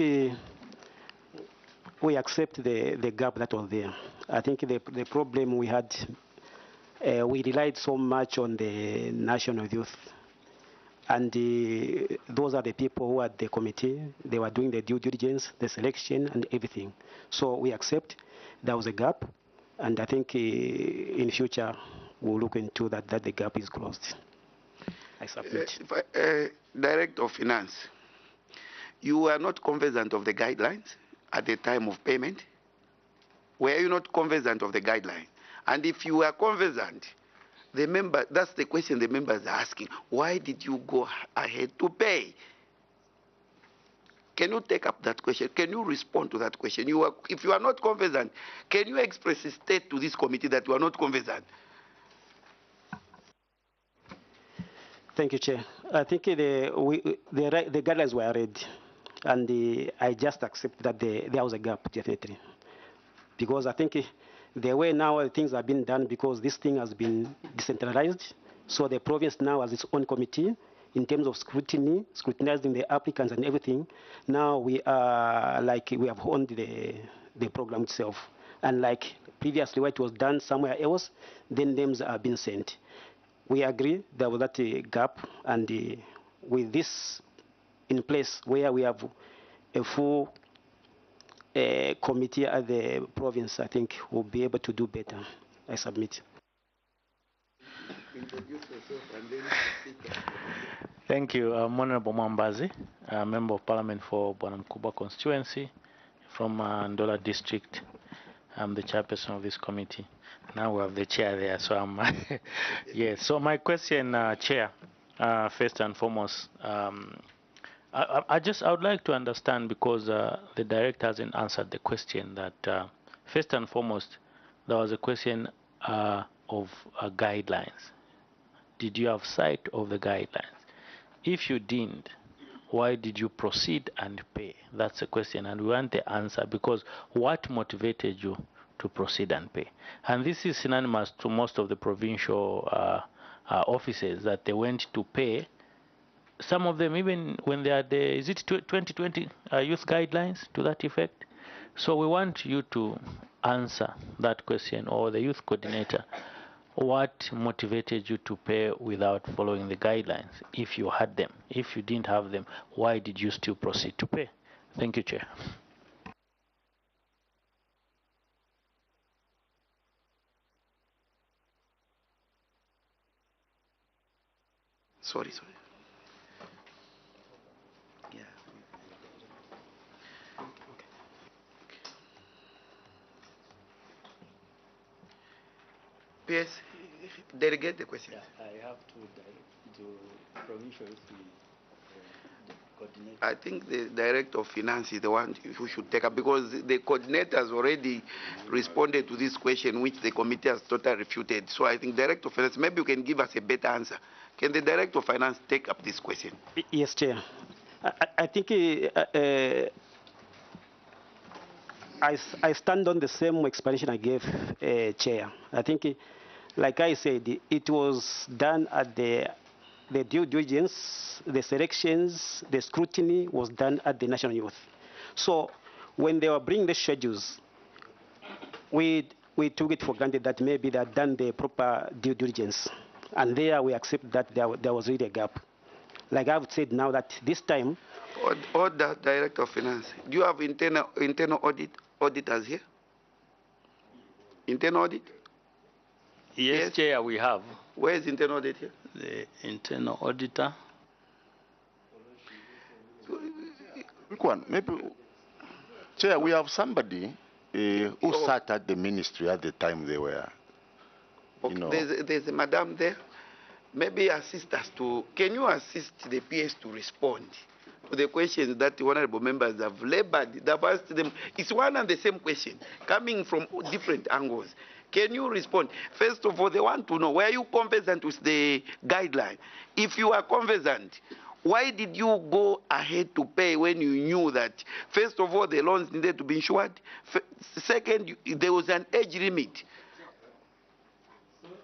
we accept the gap that was there. I think the problem we had, we relied so much on the national youth. And those are the people who are the committee. They were doing the due diligence, the selection, and everything. So we accept there was a gap. And I think in future, we'll look into that the gap is closed. I submit. Director of Finance, you are not conversant of the guidelines at the time of payment? Were you not conversant of the guideline? And if you were conversant, the member, that's the question the members are asking. Why did you go ahead to pay? Can you take up that question? Can you respond to that question? If you are not conversant, can you expressly state to this committee that you are not conversant? Thank you, Chair. I think the guidelines were read, and I just accept that there was a gap, definitely. Because I think the way now things have been done, because this thing has been decentralized, so the province now has its own committee in terms of scrutinizing the applicants and everything. Now we are we have owned the program itself. And like previously where it was done somewhere else, then names are being sent. We agree there was that gap, and with this in place where we have a full committee at the province, I think we'll be able to do better. I submit. Thank you. I'm Honorable Mwambazi, Member of Parliament for Bwanamkubwa constituency from Ndola district. I'm the chairperson of this committee. Now we have the chair there, so I'm yes. So my question, Chair, first and foremost, I would like to understand, because the director hasn't answered the question, that first and foremost, there was a question of guidelines. Did you have sight of the guidelines? If you didn't, why did you proceed and pay? That's the question, and we want the answer, because what motivated you to proceed and pay? And this is synonymous to most of the provincial offices, that they went to pay. Some of them, even when they are the, is it 2020 youth guidelines to that effect? So we want you to answer that question, or the youth coordinator. What motivated you to pay without following the guidelines, if you had them? If you didn't have them, why did you still proceed to pay? Thank you, Chair. Sorry. Yes, delegate the question. Yeah, I have to provincial coordinator. I think the director of finance is the one who should take up, because the coordinator has already responded to this question, which the committee has totally refuted. So I think director of finance, maybe you can give us a better answer. Can the director of finance take up this question? Yes, Chair. I think I stand on the same explanation I gave, Chair. I think, like I said, it was done at the due diligence, the selections, the scrutiny was done at the National Youth. So when they were bringing the schedules, we took it for granted that maybe they had done the proper due diligence. And there we accept that there was really a gap. Like I've said now, that this time... Order, Director of Finance. Do you have internal auditors here? Internal audit? Yes, Chair, we have. Where is internal audit here? The internal auditor. Quick one, maybe, Chair, we have somebody who sat at the ministry at the time they were. Okay. There's a madam there. Maybe assist us to, can you assist the PS to respond to the questions that the honorable members have labored? They've asked them. It's one and the same question coming from different angles. Can you respond? First of all, they want to know, were you conversant with the guideline? If you are conversant, why did you go ahead to pay when you knew that, first of all, the loans needed to be insured? Second, there was an age limit.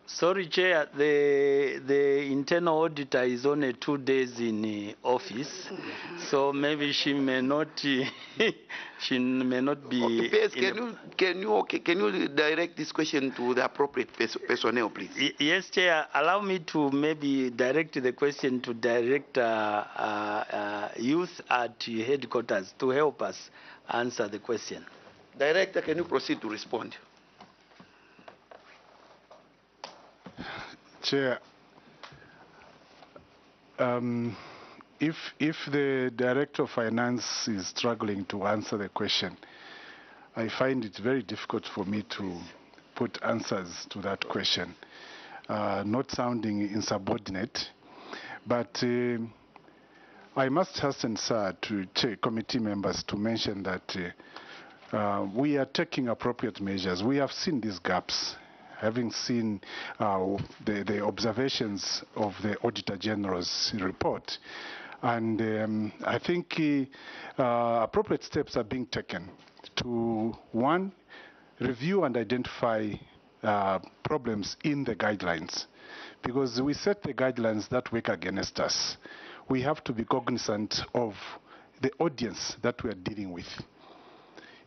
Sorry, Chair, the internal auditor is only 2 days in office, so maybe she may not be. Okay, PS, can you direct this question to the appropriate personnel, please? Yes, Chair. Allow me to maybe direct the question to Director Youth at headquarters to help us answer the question. Director, can you proceed to respond? Chair, if the Director of Finance is struggling to answer the question, I find it very difficult for me to put answers to that question, not sounding insubordinate, but I must hasten, sir, to committee members to mention that we are taking appropriate measures. We have seen these gaps, having seen the observations of the Auditor General's report. And I think appropriate steps are being taken to, one, review and identify problems in the guidelines. Because we set the guidelines that work against us. We have to be cognizant of the audience that we are dealing with.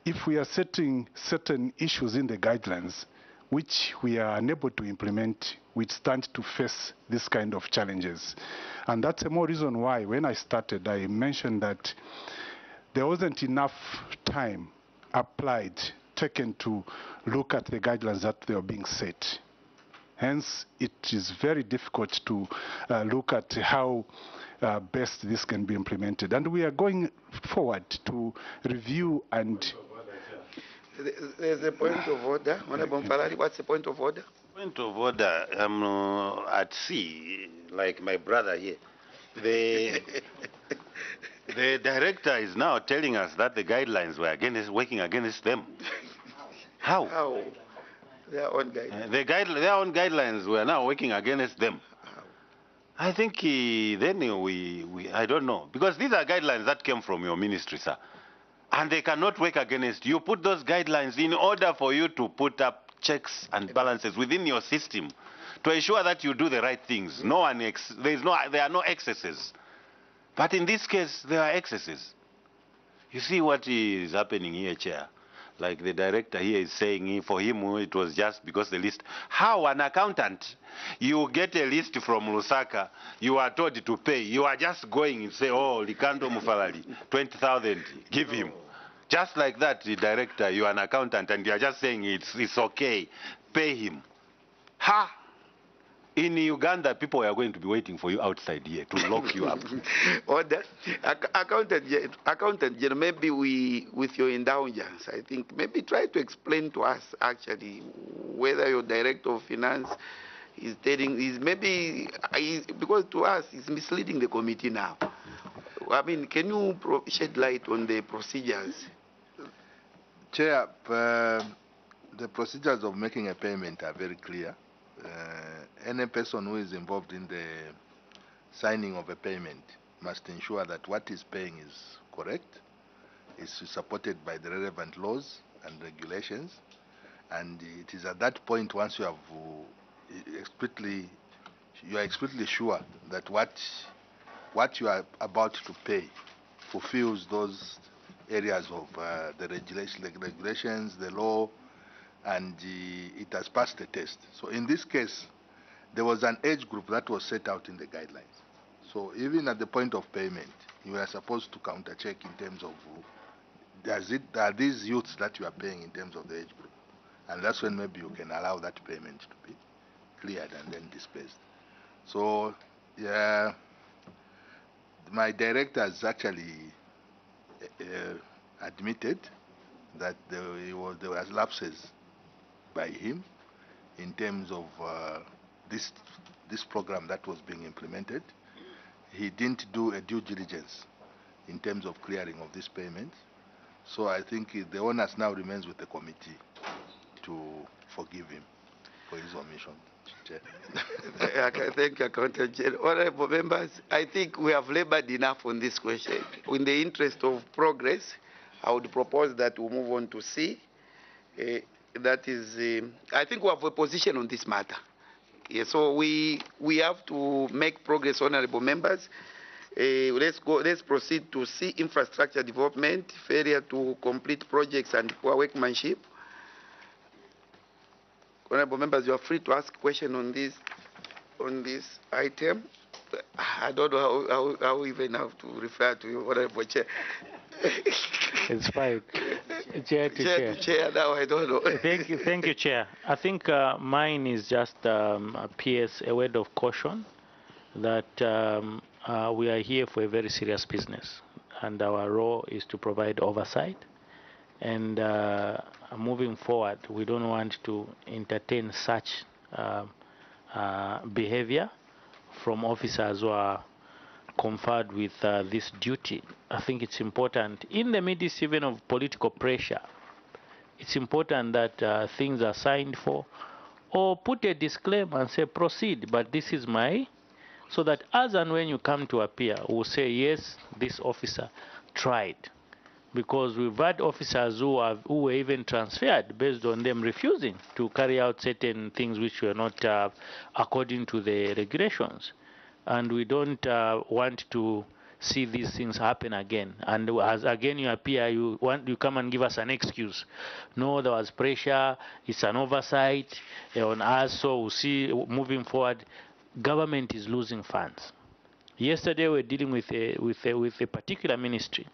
If we are setting certain issues in the guidelines which we are unable to implement, we stand to face this kind of challenges. And that's a more reason why when I started, I mentioned that there wasn't enough time taken to look at the guidelines that they are being set. Hence, it is very difficult to look at how best this can be implemented. And we are going forward to review and... There's a point of order. Honorable Mfalali, what's the point of order? Point of order, I'm at sea, like my brother here. The director is now telling us that the guidelines were working against them. How? How? Their own guidelines. Their own guidelines were now working against them. I think then I don't know. Because these are guidelines that came from your ministry, sir. And they cannot work against you. Put those guidelines in order for you to put up checks and balances within your system to ensure that you do the right things. There are no excesses. But in this case, there are excesses. You see what is happening here, Chair? Like the director here is saying, for him it was just because the list. How an accountant, you get a list from Lusaka, you are told to pay, you are just going and say, oh, Likando Mufalali, 20,000, give him. Just like that, the director, you are an accountant and you are just saying it's okay, pay him. Ha! In Uganda, people are going to be waiting for you outside here to lock you up. Order. Accountant General, maybe with your indulgence, I think, maybe try to explain to us actually whether your Director of Finance is because to us it's misleading the committee now. I mean, can you shed light on the procedures? Chair, the procedures of making a payment are very clear. Any person who is involved in the signing of a payment must ensure that what he's paying is correct, is supported by the relevant laws and regulations, and it is at that point, once you have you are explicitly sure that what you are about to pay fulfills those areas of the regulations, the law, and it has passed the test. So in this case, there was an age group that was set out in the guidelines. So even at the point of payment, you are supposed to counter-check in terms of, are these youths that you are paying in terms of the age group? And that's when maybe you can allow that payment to be cleared and then dispersed. So, yeah, my director has actually admitted that there was lapses by him in terms of this program that was being implemented. He didn't do a due diligence in terms of clearing of this payment. So I think the onus now remains with the committee to forgive him for his omission. Chair. Thank you, Accountant General. Honorable members, I think we have labored enough on this question. In the interest of progress, I would propose that we move on to C. That is, I think we have a position on this matter. Yeah, so we have to make progress, honorable members. Let's proceed to C, infrastructure development, failure to complete projects and poor workmanship. Honorable members, you are free to ask questions on this item. I don't know how even have to refer to you, Honorable Chair. It's fine. Chair to chair. Now I don't know. Thank you, Chair. I think mine is just a PS, a word of caution that we are here for a very serious business, and our role is to provide oversight. And moving forward, we don't want to entertain such behavior from officers who are conferred with this duty. I think it's important, in the midst even of political pressure, it's important that things are signed for, or put a disclaimer and say proceed, but this is my, so that as and when you come to appear, we'll say yes, this officer tried. Because we've had officers who were even transferred based on them refusing to carry out certain things which were not according to the regulations. And we don't want to see these things happen again. And as again you appear, you come and give us an excuse. No, there was pressure, it's an oversight on us, so we'll see moving forward, government is losing funds. Yesterday we were dealing with a particular ministry.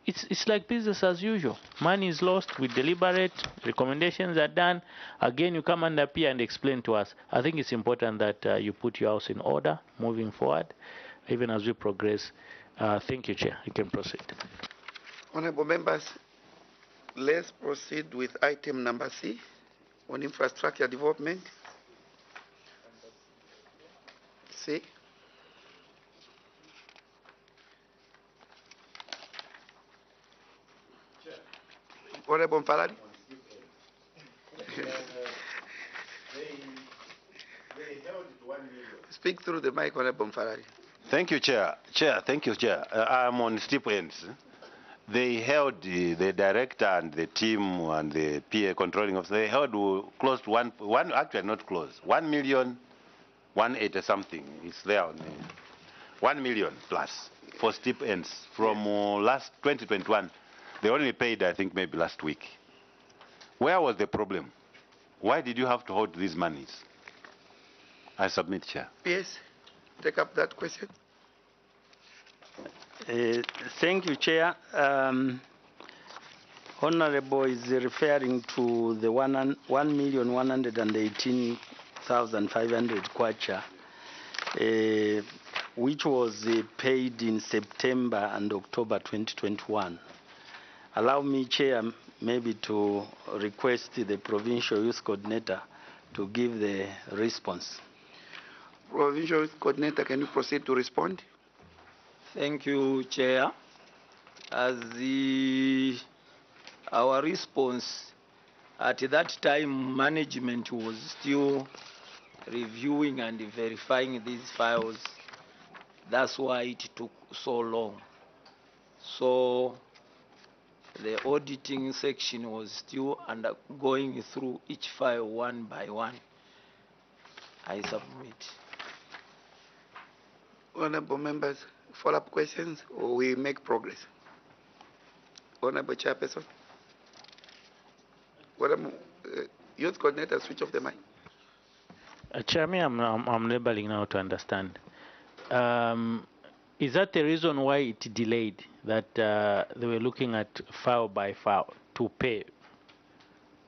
It's like business as usual. Money is lost, we deliberate, recommendations are done. Again, you come and appear and explain to us. I think it's important that you put your house in order moving forward, even as we progress. Thank you, Chair. You can proceed. Honorable members, let's proceed with item number C on infrastructure development. C. Honorable Mfalari. Speak through the mic, Honorable Mfalari. Thank you, Chair. Thank you, Chair. I'm on steep ends. They held the director and the team and the PA controlling officer. They held close to one, actually not close, 1,180 something. It's there on the 1 million plus for steep ends from last 2021. They only paid, I think, maybe last week. Where was the problem? Why did you have to hold these monies? I submit, Chair. Yes, take up that question. Thank you, Chair. Honorable is referring to the 1,118,500 kwacha, which was paid in September and October 2021. Allow me, Chair, maybe to request the Provincial Youth Coordinator to give the response. Provincial Youth Coordinator, can you proceed to respond? Thank you, Chair. As our response, at that time, management was still reviewing and verifying these files. That's why it took so long. So the auditing section was still going through each file one by one. I submit. Honorable members, follow-up questions, or we make progress? Honorable Chairperson. Honorable Youth Coordinator, switch off the mic. Chairman, I'm labeling now to understand. Is that the reason why it delayed, that they were looking at file by file to pay?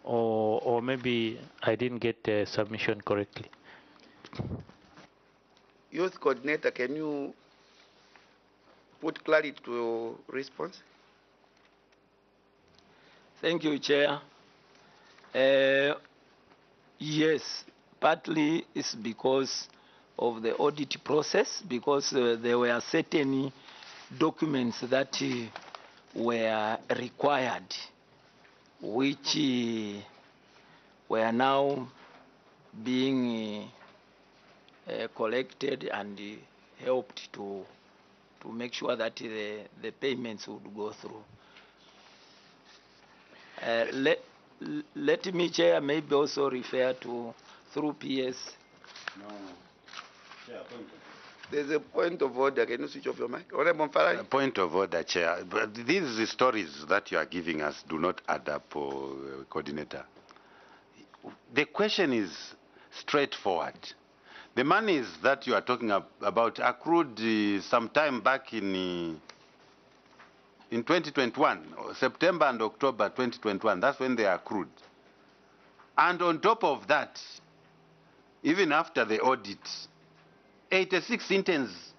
Or maybe I didn't get the submission correctly? Youth Coordinator, can you put clarity to your response? Thank you, Chair. Yes, partly it's because of the audit process, because there were certain documents that were required, which were now being collected and helped to make sure that the payments would go through. Let me, Chair, maybe also refer to through PS. No. Chair, there's a point of order. Can you switch off your mic? Honorable Mfalari. Point of order, Chair. But these stories that you are giving us do not add up, Coordinator. The question is straightforward. The monies that you are talking about accrued some time back in 2021, September and October 2021. That's when they accrued. And on top of that, even after the audit, 86 interns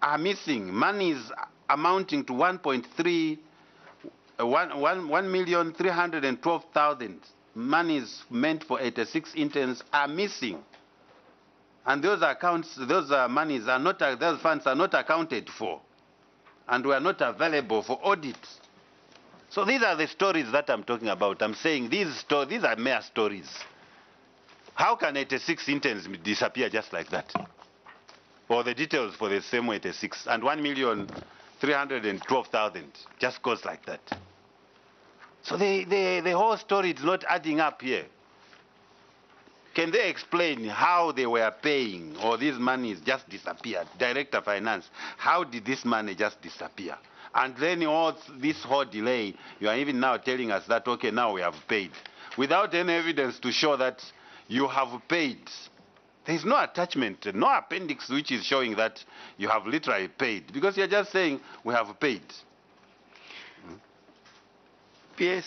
are missing. Monies amounting to 1,312,000 monies meant for 86 interns are missing. And those accounts, those monies are not, those funds are not accounted for and were not available for audit. So these are the stories that I'm talking about. I'm saying these are mere stories. How can 86 interns disappear just like that? Or the details for the same 86 and 1,312,000 just goes like that. So the whole story is not adding up here. Can they explain how they were paying or these monies just disappeared? Director Finance, how did this money just disappear? And then this whole delay, you are even now telling us that, okay, now we have paid. Without any evidence to show that you have paid. There is no attachment, no appendix which is showing that you have literally paid. Because you're just saying, we have paid. PS,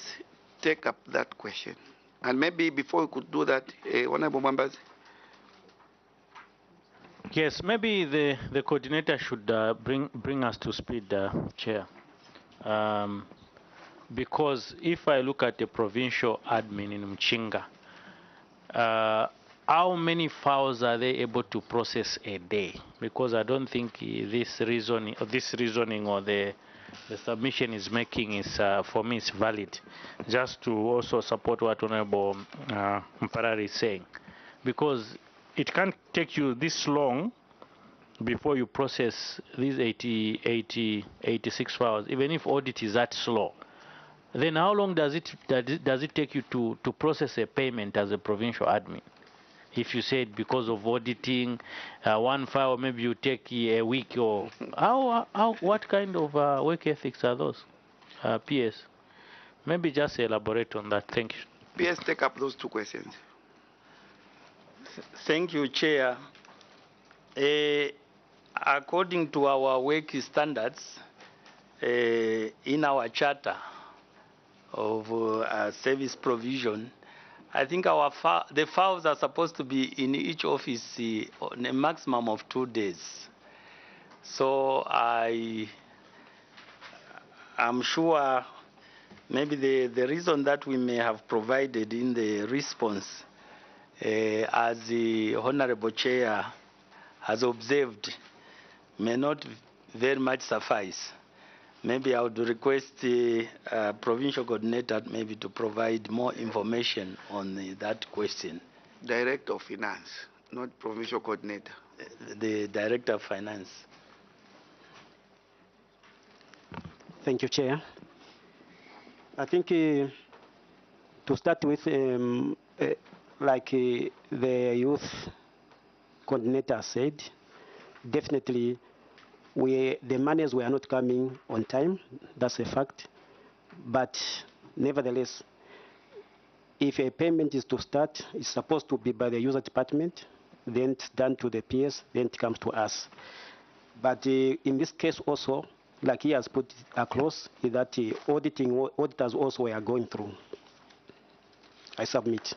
take up that question. And maybe before we could do that, Honorable members. Yes, maybe the coordinator should bring us to speed, Chair. Because if I look at the provincial admin in Mchinga, how many files are they able to process a day? Because I don't think this reasoning or the submission is making is, for me, is valid. Just to also support what Honorable Mparari is saying. Because it can't take you this long before you process these 86 files, even if audit is that slow. Then how long does it take you to process a payment as a provincial admin? If you said because of auditing, one file maybe you take a week, or what kind of work ethics are those? PS, maybe just elaborate on that. Thank you. PS, take up those two questions. Thank you, Chair. According to our work standards, in our charter of service provision, I think the files are supposed to be in each office on a maximum of 2 days. So I'm sure maybe the reason that we may have provided in the response, as the Honorable Chair has observed, may not very much suffice. Maybe I would request the provincial coordinator maybe to provide more information on that question. Director of Finance, not provincial coordinator. The Director of Finance. Thank you, Chair. I think to start with, like the youth coordinator said, definitely the monies were not coming on time. That's a fact. But nevertheless, if a payment is to start, it's supposed to be by the user department, then it's done to the PS, then it comes to us. But in this case also, like he has put across, is that auditors also are going through. I submit.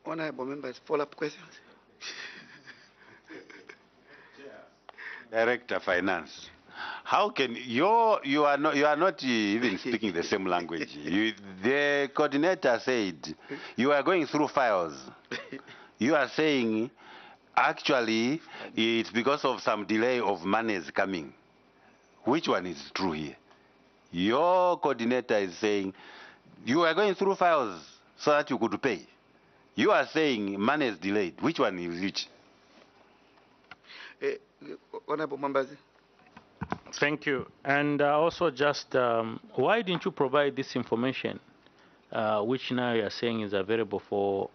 Honorable members, follow-up questions? Director Finance, how can you are not even speaking the same language? The coordinator said you are going through files. You are saying actually it's because of some delay of monies coming. Which one is true here? Your coordinator is saying you are going through files so that you could pay. You are saying money is delayed. Which one is which? Honorable members. Thank you. And also just, why didn't you provide this information, which now you are saying is available for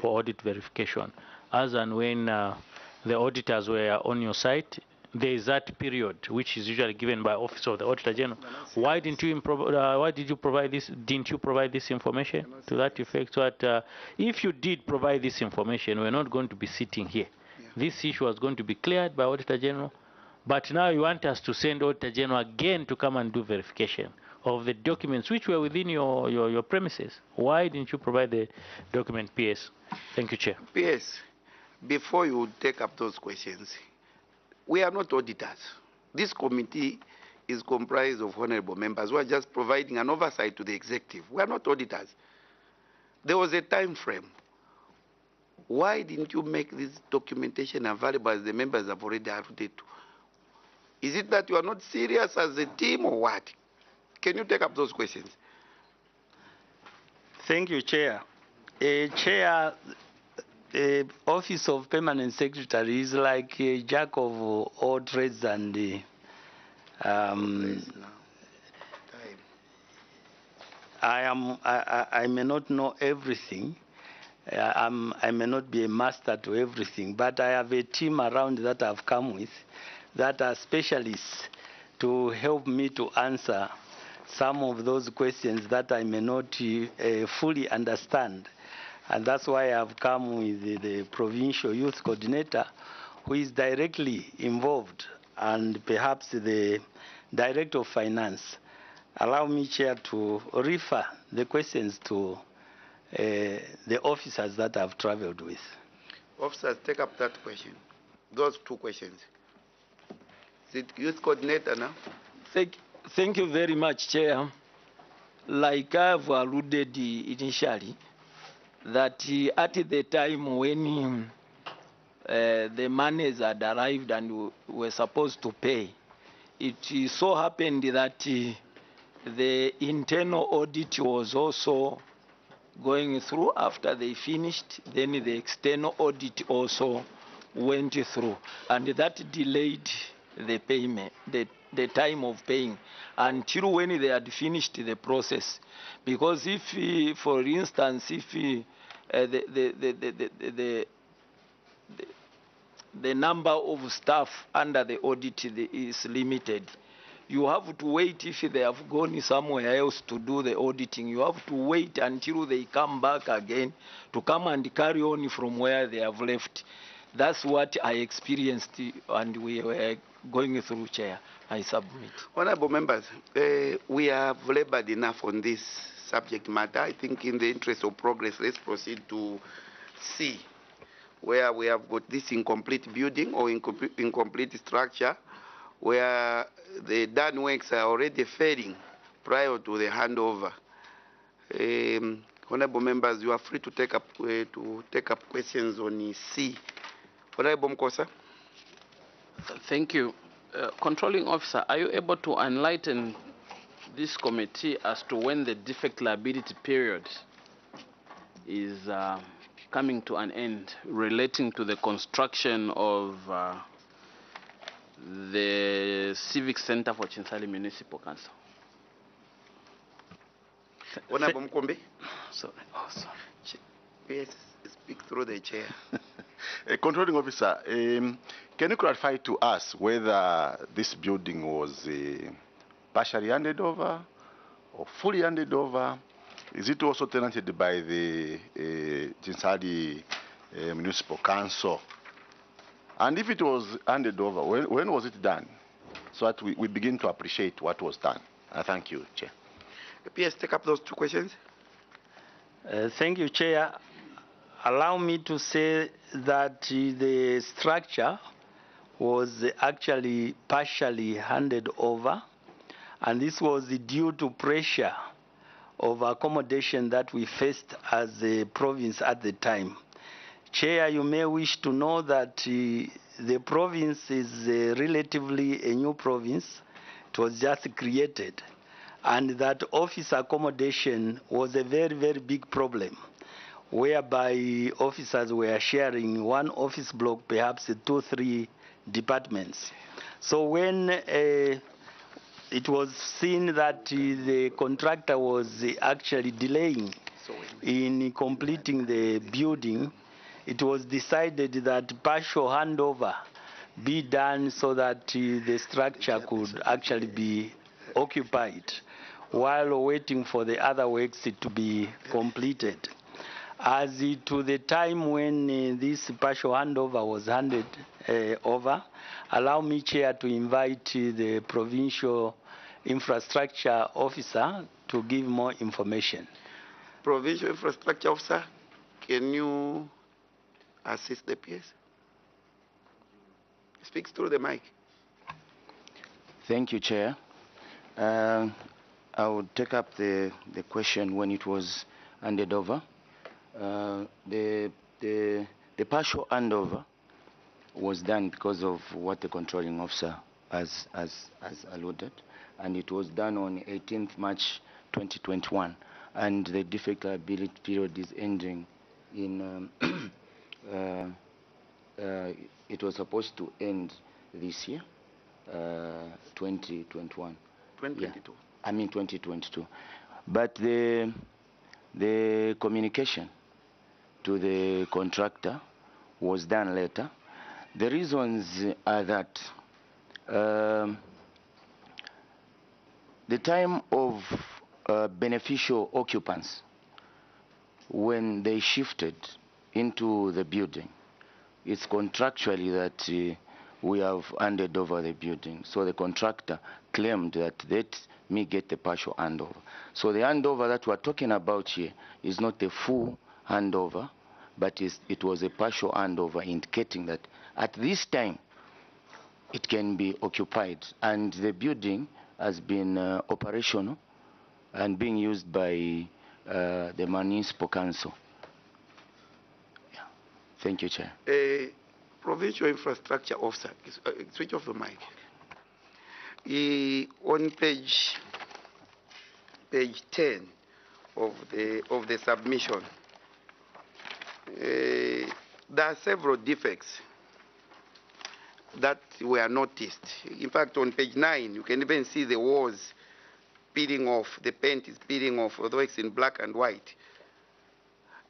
audit verification, as and when the auditors were on your site? There is that period which is usually given by Office of the Auditor General. Why didn't you provide this? Didn't you provide this information to that effect? So that if you did provide this information, we're not going to be sitting here. This issue was going to be cleared by Auditor General, but now you want us to send Auditor General again to come and do verification of the documents which were within your premises. Why didn't you provide the document, PS? Thank you, Chair. PS, before you take up those questions, we are not auditors. This committee is comprised of honorable members who are just providing an oversight to the executive. We are not auditors. There was a time frame. Why didn't you make this documentation available as the members have already alluded to? Is it that you are not serious as a team or what? Can you take up those questions? Thank you, Chair. Chair, Office of Permanent Secretary is like a jack of all trades and I may not know everything. I may not be a master to everything, but I have a team around that I've come with that are specialists to help me to answer some of those questions that I may not fully understand. And that's why I've come with the provincial youth coordinator who is directly involved, and perhaps the director of finance. Allow me, Chair, to refer the questions to the officers that I've traveled with. Officers, take up that question. Those two questions. Is it youth coordinator now? Thank you very much, Chair. Like I've alluded initially, that at the time when the monies had arrived and were supposed to pay, it so happened that the internal audit was also going through. After they finished, then the external audit also went through, and that delayed the payment, the time of paying, until when they had finished the process. Because if, for instance, if the number of staff under the audit is limited, you have to wait. If they have gone somewhere else to do the auditing, you have to wait until they come back again to come and carry on from where they have left. That's what I experienced, and we were going through, Chair. I submit. Honorable members, we have labored enough on this subject matter. I think in the interest of progress, let's proceed to C, where we have got this incomplete building or incomplete structure, where the done works are already failing prior to the handover. Honorable members, you are free to take up questions on C. Honorable Mkosa. Thank you. Controlling officer, are you able to enlighten this committee as to when the defect liability period is coming to an end relating to the construction of the Civic Center for Chinsali Municipal Council? Honorable Mkombe. Sorry. Oh, sorry. Yes, speak through the chair. Controlling officer, can you clarify to us whether this building was partially handed over or fully handed over? Is it also tenanted by the Chinsali Municipal Council? And if it was handed over, when was it done? So that we begin to appreciate what was done. Thank you, Chair. PS, take up those two questions. Thank you, Chair. Allow me to say that the structure was actually partially handed over, and this was due to pressure of accommodation that we faced as a province at the time. Chair, you may wish to know that the province is relatively a new province. It was just created, and that office accommodation was a very, very big problem, whereby officers were sharing one office block, perhaps 2-3 departments. So when it was seen that the contractor was actually delaying in completing the building, it was decided that partial handover be done so that the structure could actually be occupied while waiting for the other works to be completed. As to the time when this partial handover was handed over, allow me, Chair, to invite the provincial infrastructure officer to give more information. Provincial infrastructure officer, can you assist the PS? Speaks through the mic. Thank you, Chair. I would take up the question when it was handed over. The partial handover was done because of what the controlling officer has alluded, and it was done on 18th March 2021, and the defect liability period is ending in it was supposed to end this year, 2021. 2022. Yeah, I mean 2022. But the communication to the contractor was done later. The reasons are that the time of beneficial occupants, when they shifted into the building, it's contractually that we have handed over the building. So the contractor claimed that let me get the partial handover. So the handover that we're talking about here is not a full handover, but it was a partial handover, indicating that at this time it can be occupied, and the building has been operational and being used by the municipal council. Yeah. Thank you, Chair. Provincial infrastructure officer, switch off the mic. On page 10 of the submission, there are several defects that were noticed. In fact, on page 9, you can even see the walls peeling off, the paint is peeling off, although it's in black and white.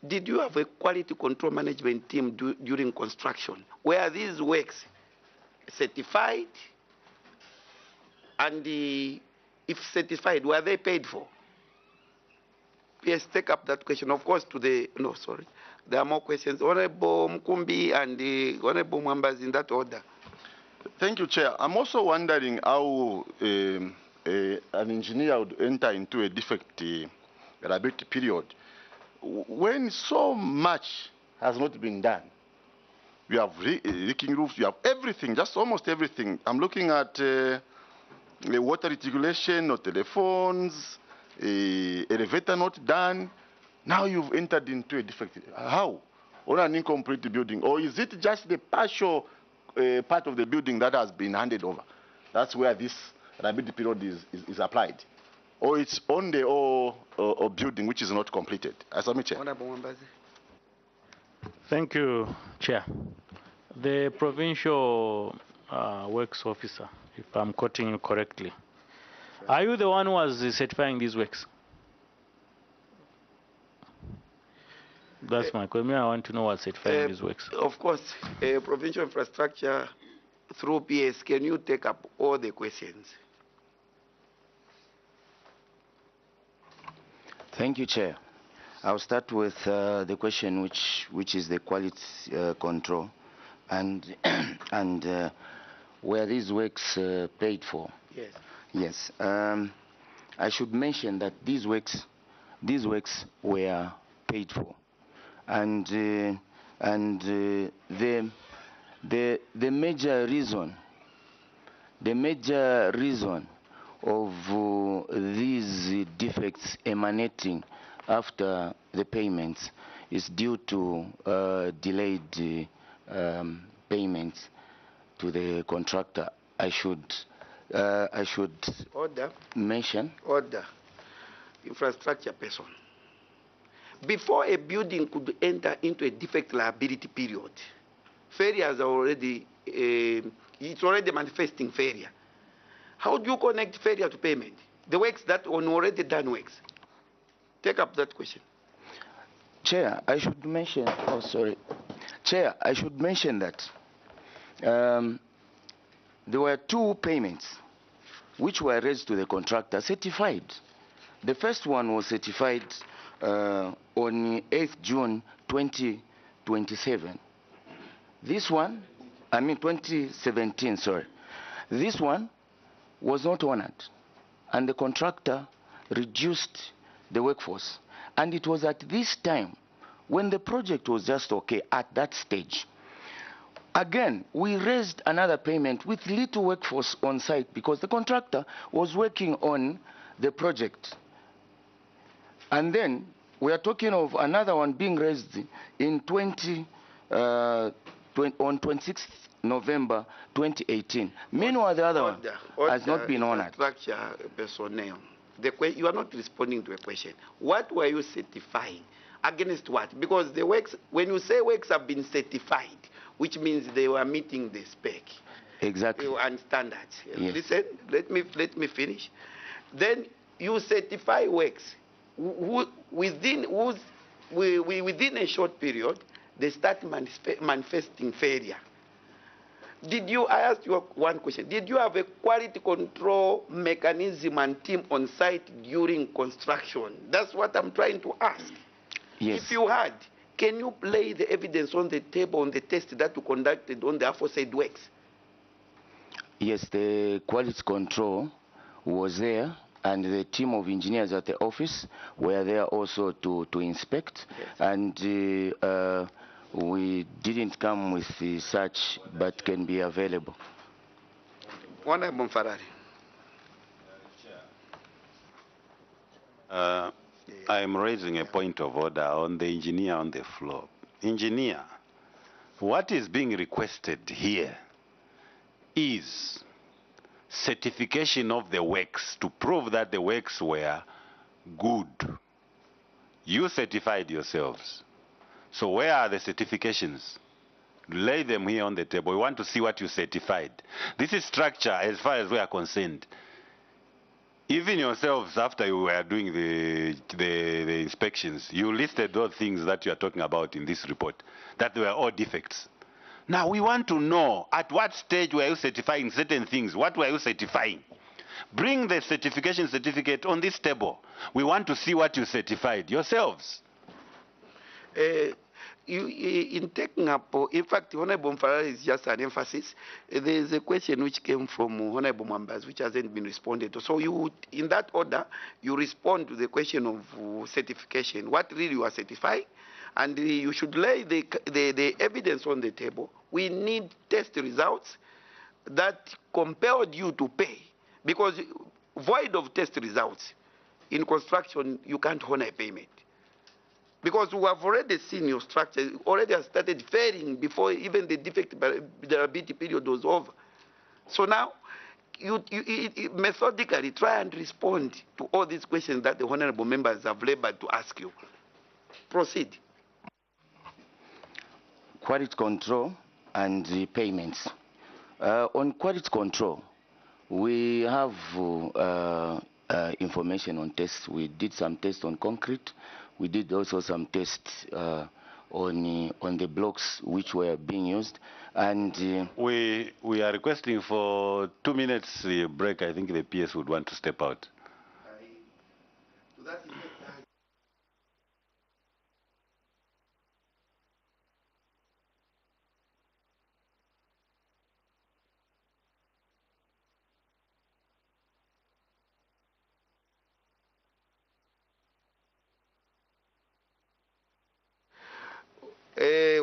Did you have a quality control management team during construction? Were these works certified? And if certified, were they paid for? Yes, take up that question. Of course, no, sorry. There are more questions. Honorable Mkumbi and Honorable Mwambas, in that order. Thank you, Chair. I'm also wondering how an engineer would enter into a defect reliability period when so much has not been done. You have leaking roofs, you have everything, just almost everything. I'm looking at the water reticulation, no telephones, elevator not done. Now you've entered into a defect. How? On an incomplete building? Or is it just the partial part of the building that has been handed over? That's where this reliability period is applied. Or it's on the or building which is not completed. I submit, Chair. Thank you, Chair. The provincial works officer, if I'm quoting you correctly, are you the one who was certifying these works? That's my question. I want to know what's certifying these works. Of course, provincial infrastructure through PS, can you take up all the questions? Thank you, Chair. I'll start with the question which is the quality control and where these works paid for. Yes. Yes. I should mention that these works were paid for, and the major reason of these defects emanating after the payments is due to delayed payments to the contractor. I should Order. Mention. Order. Infrastructure person. Before a building could enter into a defect liability period, failures are already, it's already manifesting failure. How do you connect failure to payment? The works that on already done works. Take up that question. Chair, I should mention, Chair, I should mention that there were two payments which were raised to the contractor, certified. The first one was certified on 8th June 2027. This one, 2017, sorry. This one was not honored, and the contractor reduced the workforce. And it was at this time, when the project was just okay at that stage, Again, we raised another payment with little workforce on site because the contractor was working on the project. And then we are talking of another one being raised in on 26th November 2018. Meanwhile, the other one has not been honored. Structure personnel. You are not responding to a question. What were you certifying? Against what? Because the works, when you say works have been certified, which means they were meeting the spec. Exactly. And standards. Yes. Listen, let me finish. Then you certify works within a short period, they start manifesting failure. I asked you one question. Did you have a quality control mechanism and team on site during construction? That's what I'm trying to ask. Yes. If you had, can you lay the evidence on the table on the test that you conducted on the aforesaid works? Yes, the quality control was there, and the team of engineers at the office were there also to inspect. Yes. And we didn't come with such, but can be available. Honorable Ferrari. I'm raising a point of order on the engineer on the floor. Engineer, what is being requested here is certification of the works to prove that the works were good. You certified yourselves. So where are the certifications? Lay them here on the table. We want to see what you certified. This is structure as far as we are concerned. Even yourselves, after you were doing the inspections, you listed those things that you are talking about in this report, that they were all defects. Now we want to know at what stage were you certifying certain things? What were you certifying? Bring the certification certificate on this table. We want to see what you certified yourselves. In taking up, in fact, Honorable Mfarara is just an emphasis. There is a question which came from Honorable Mwambaz, which hasn't been responded to. So you, in that order, you respond to the question of certification. What really you are certifying? And you should lay the evidence on the table. We need test results that compelled you to pay. Because void of test results, in construction, you can't honor a payment. Because we have already seen your structure, already has started failing before even the defect durability period was over. So now, you methodically try and respond to all these questions that the honorable members have labored to ask you. Proceed. Quality control and the payments. On quality control, we have information on tests. We did some tests on concrete. We did also some tests on the blocks which were being used. And we are requesting for 2 minutes break. I think the PS would want to step out.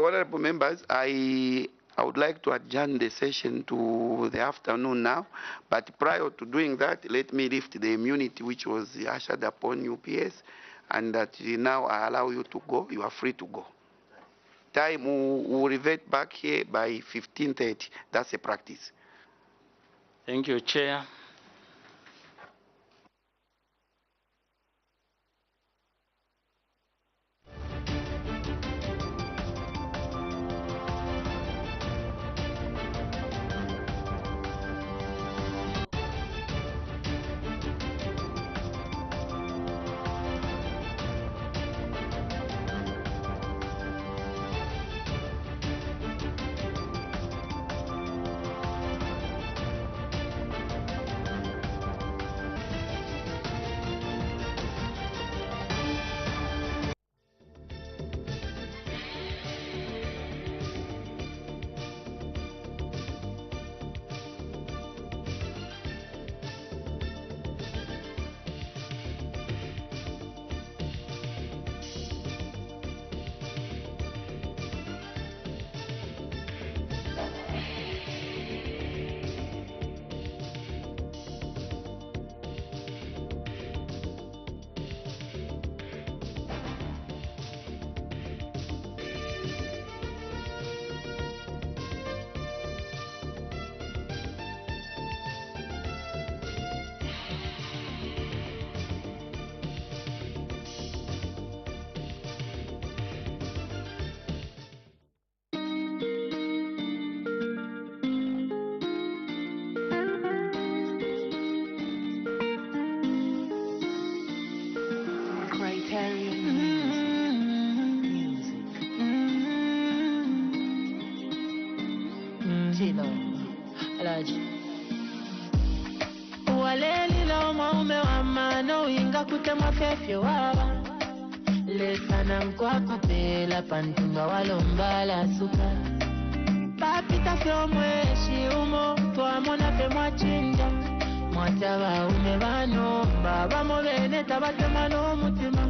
Honorable members, I would like to adjourn the session to the afternoon now, but prior to doing that, let me lift the immunity which was ushered upon UPS, and that now I allow you to go. You are free to go. Time will revert back here by 15:30. That's a practice. Thank you, Chair. Waleli la maume wa mano inga kutema fefyo waba lesana nkwa kupela pantunga walombala suka papita fyo mweshi umo tuamona fe mwachinja mwataba ume bano baba mobene tabatema no mutima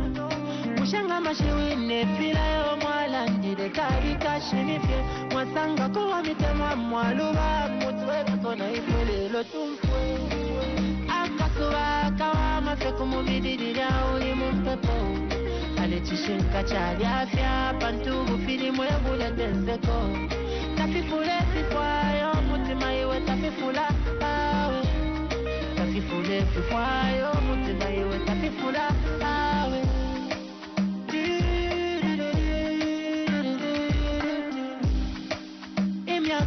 mushanga mashiwine fila yo mwalandire kari kashinifye mwasanga kuwa mitema mwaluba mutwe kona ifele lo tumfwe akasuba kawa mafeku mubidirira uli mumpepo alechishinka chali afya pantubu fili mwebule tenzeko tafifule fifwayo mutima iwe tafifula awe tafifule fifwayo mutima iwe tafifula awe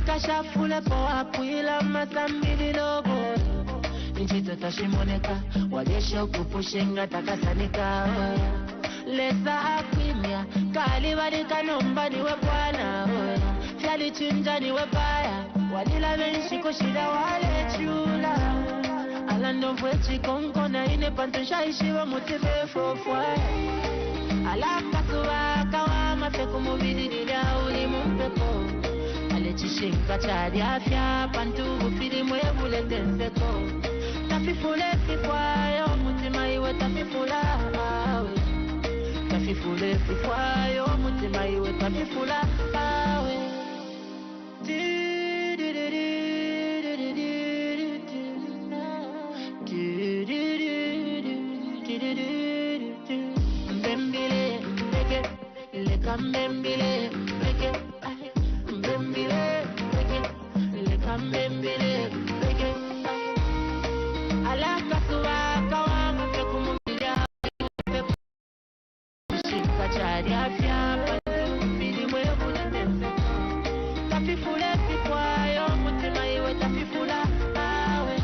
Kashafule po apuila masambili logo Nchito tashimoneka Wajesho kupushenga takasanika Lesa akwimya Kalibadika nomba niwe bwana Fyali chinja niwe baya Walila benshi kushida wale chula Alando vwechi kongo na ine pantusha ishiwa mutife fofwa Alaka suwa kawa mafeku mubidi nilia uli mumpepo Alechishinka chadi afya pantubu fili mwebule tenseko Tafifule fifwayo mutima iwe tafifula awe Tafifule fifwayo mutima iwe tafifula awe Mbembile mbeke leka mbembile mbeke Mbembile, leka mbembile, beke Alaka suwa kawa mafeku mumija Mpepu Shika chari afya Pantu fili mwebule tense Tafifule fifwayo mutima iwe tafifula awe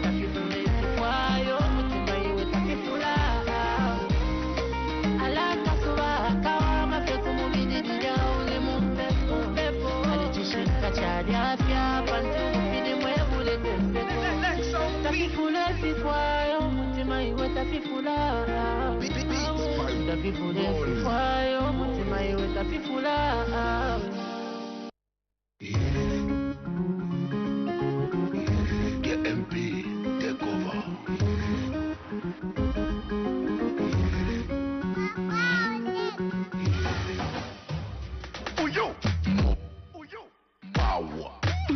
Tafifule fifwayo mutima iwe tafifula awe Alaka suwa kawa mafeku mumija uli mumpepu Chadi afya pantu fili mwebule tenseko Tafifule fifwayo mutima iwe tafifula Tafifule fifwayo mutima iwe tafifula The MP take over.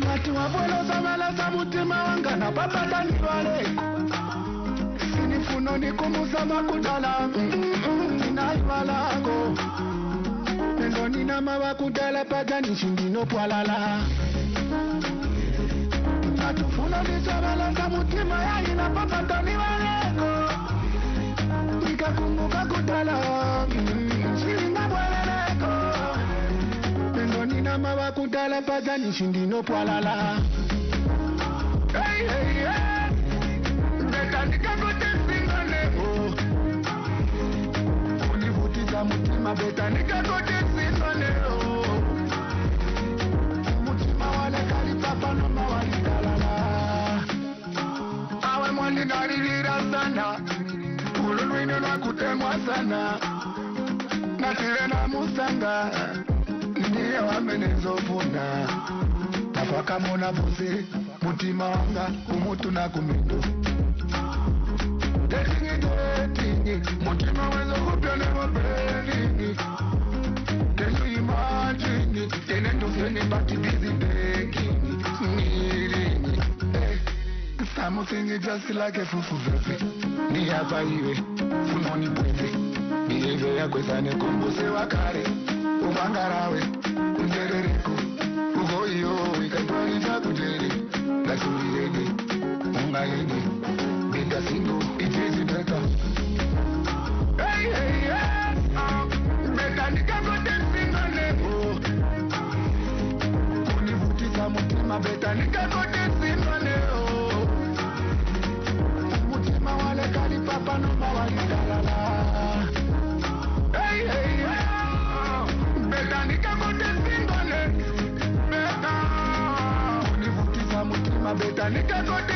Watu wabolo samala sa mutima wanga na papata niwale Sinifuno ni kumusama kudala Ninaiwalako Nendo nina mawa kudala paja nishindino kwalala Watufuno ni samala sa mutima ya ina papata niwaleko Nikakumbuka kudala Shilinga mwaleleko Nina mawa kudala paja nishindino pwalala Hey, hey, hey Ndeka nikakote singane Univutiza mutima beta nikakote singane Mutima wale kalipapa noma wali dalala Awe mwani naririra sana Ululwini na kutemwa sana Natire na musanga Ndiye wamenezofuna Nafaka mona vuzi Mutima wanga kumutu na kumindo Dating, mutima wezo kupyone wabelingi Can you imagine Tenendo fene bati busy begging Niringi Something just like a fufu vefe Ni hapa iwe Funoni pwete Nieve ya kwezane kumbuse wakare Uvangarawe Ungerereko Ugoyo Ikaitwalita kujeri Lasulirege Ungaende Bega singo It is better Hey hey hey Bega nikakote singane Univutisa mutima Bega nikakote singane Mutima wale kalipapa Noma wali dalala mabeta nikakoti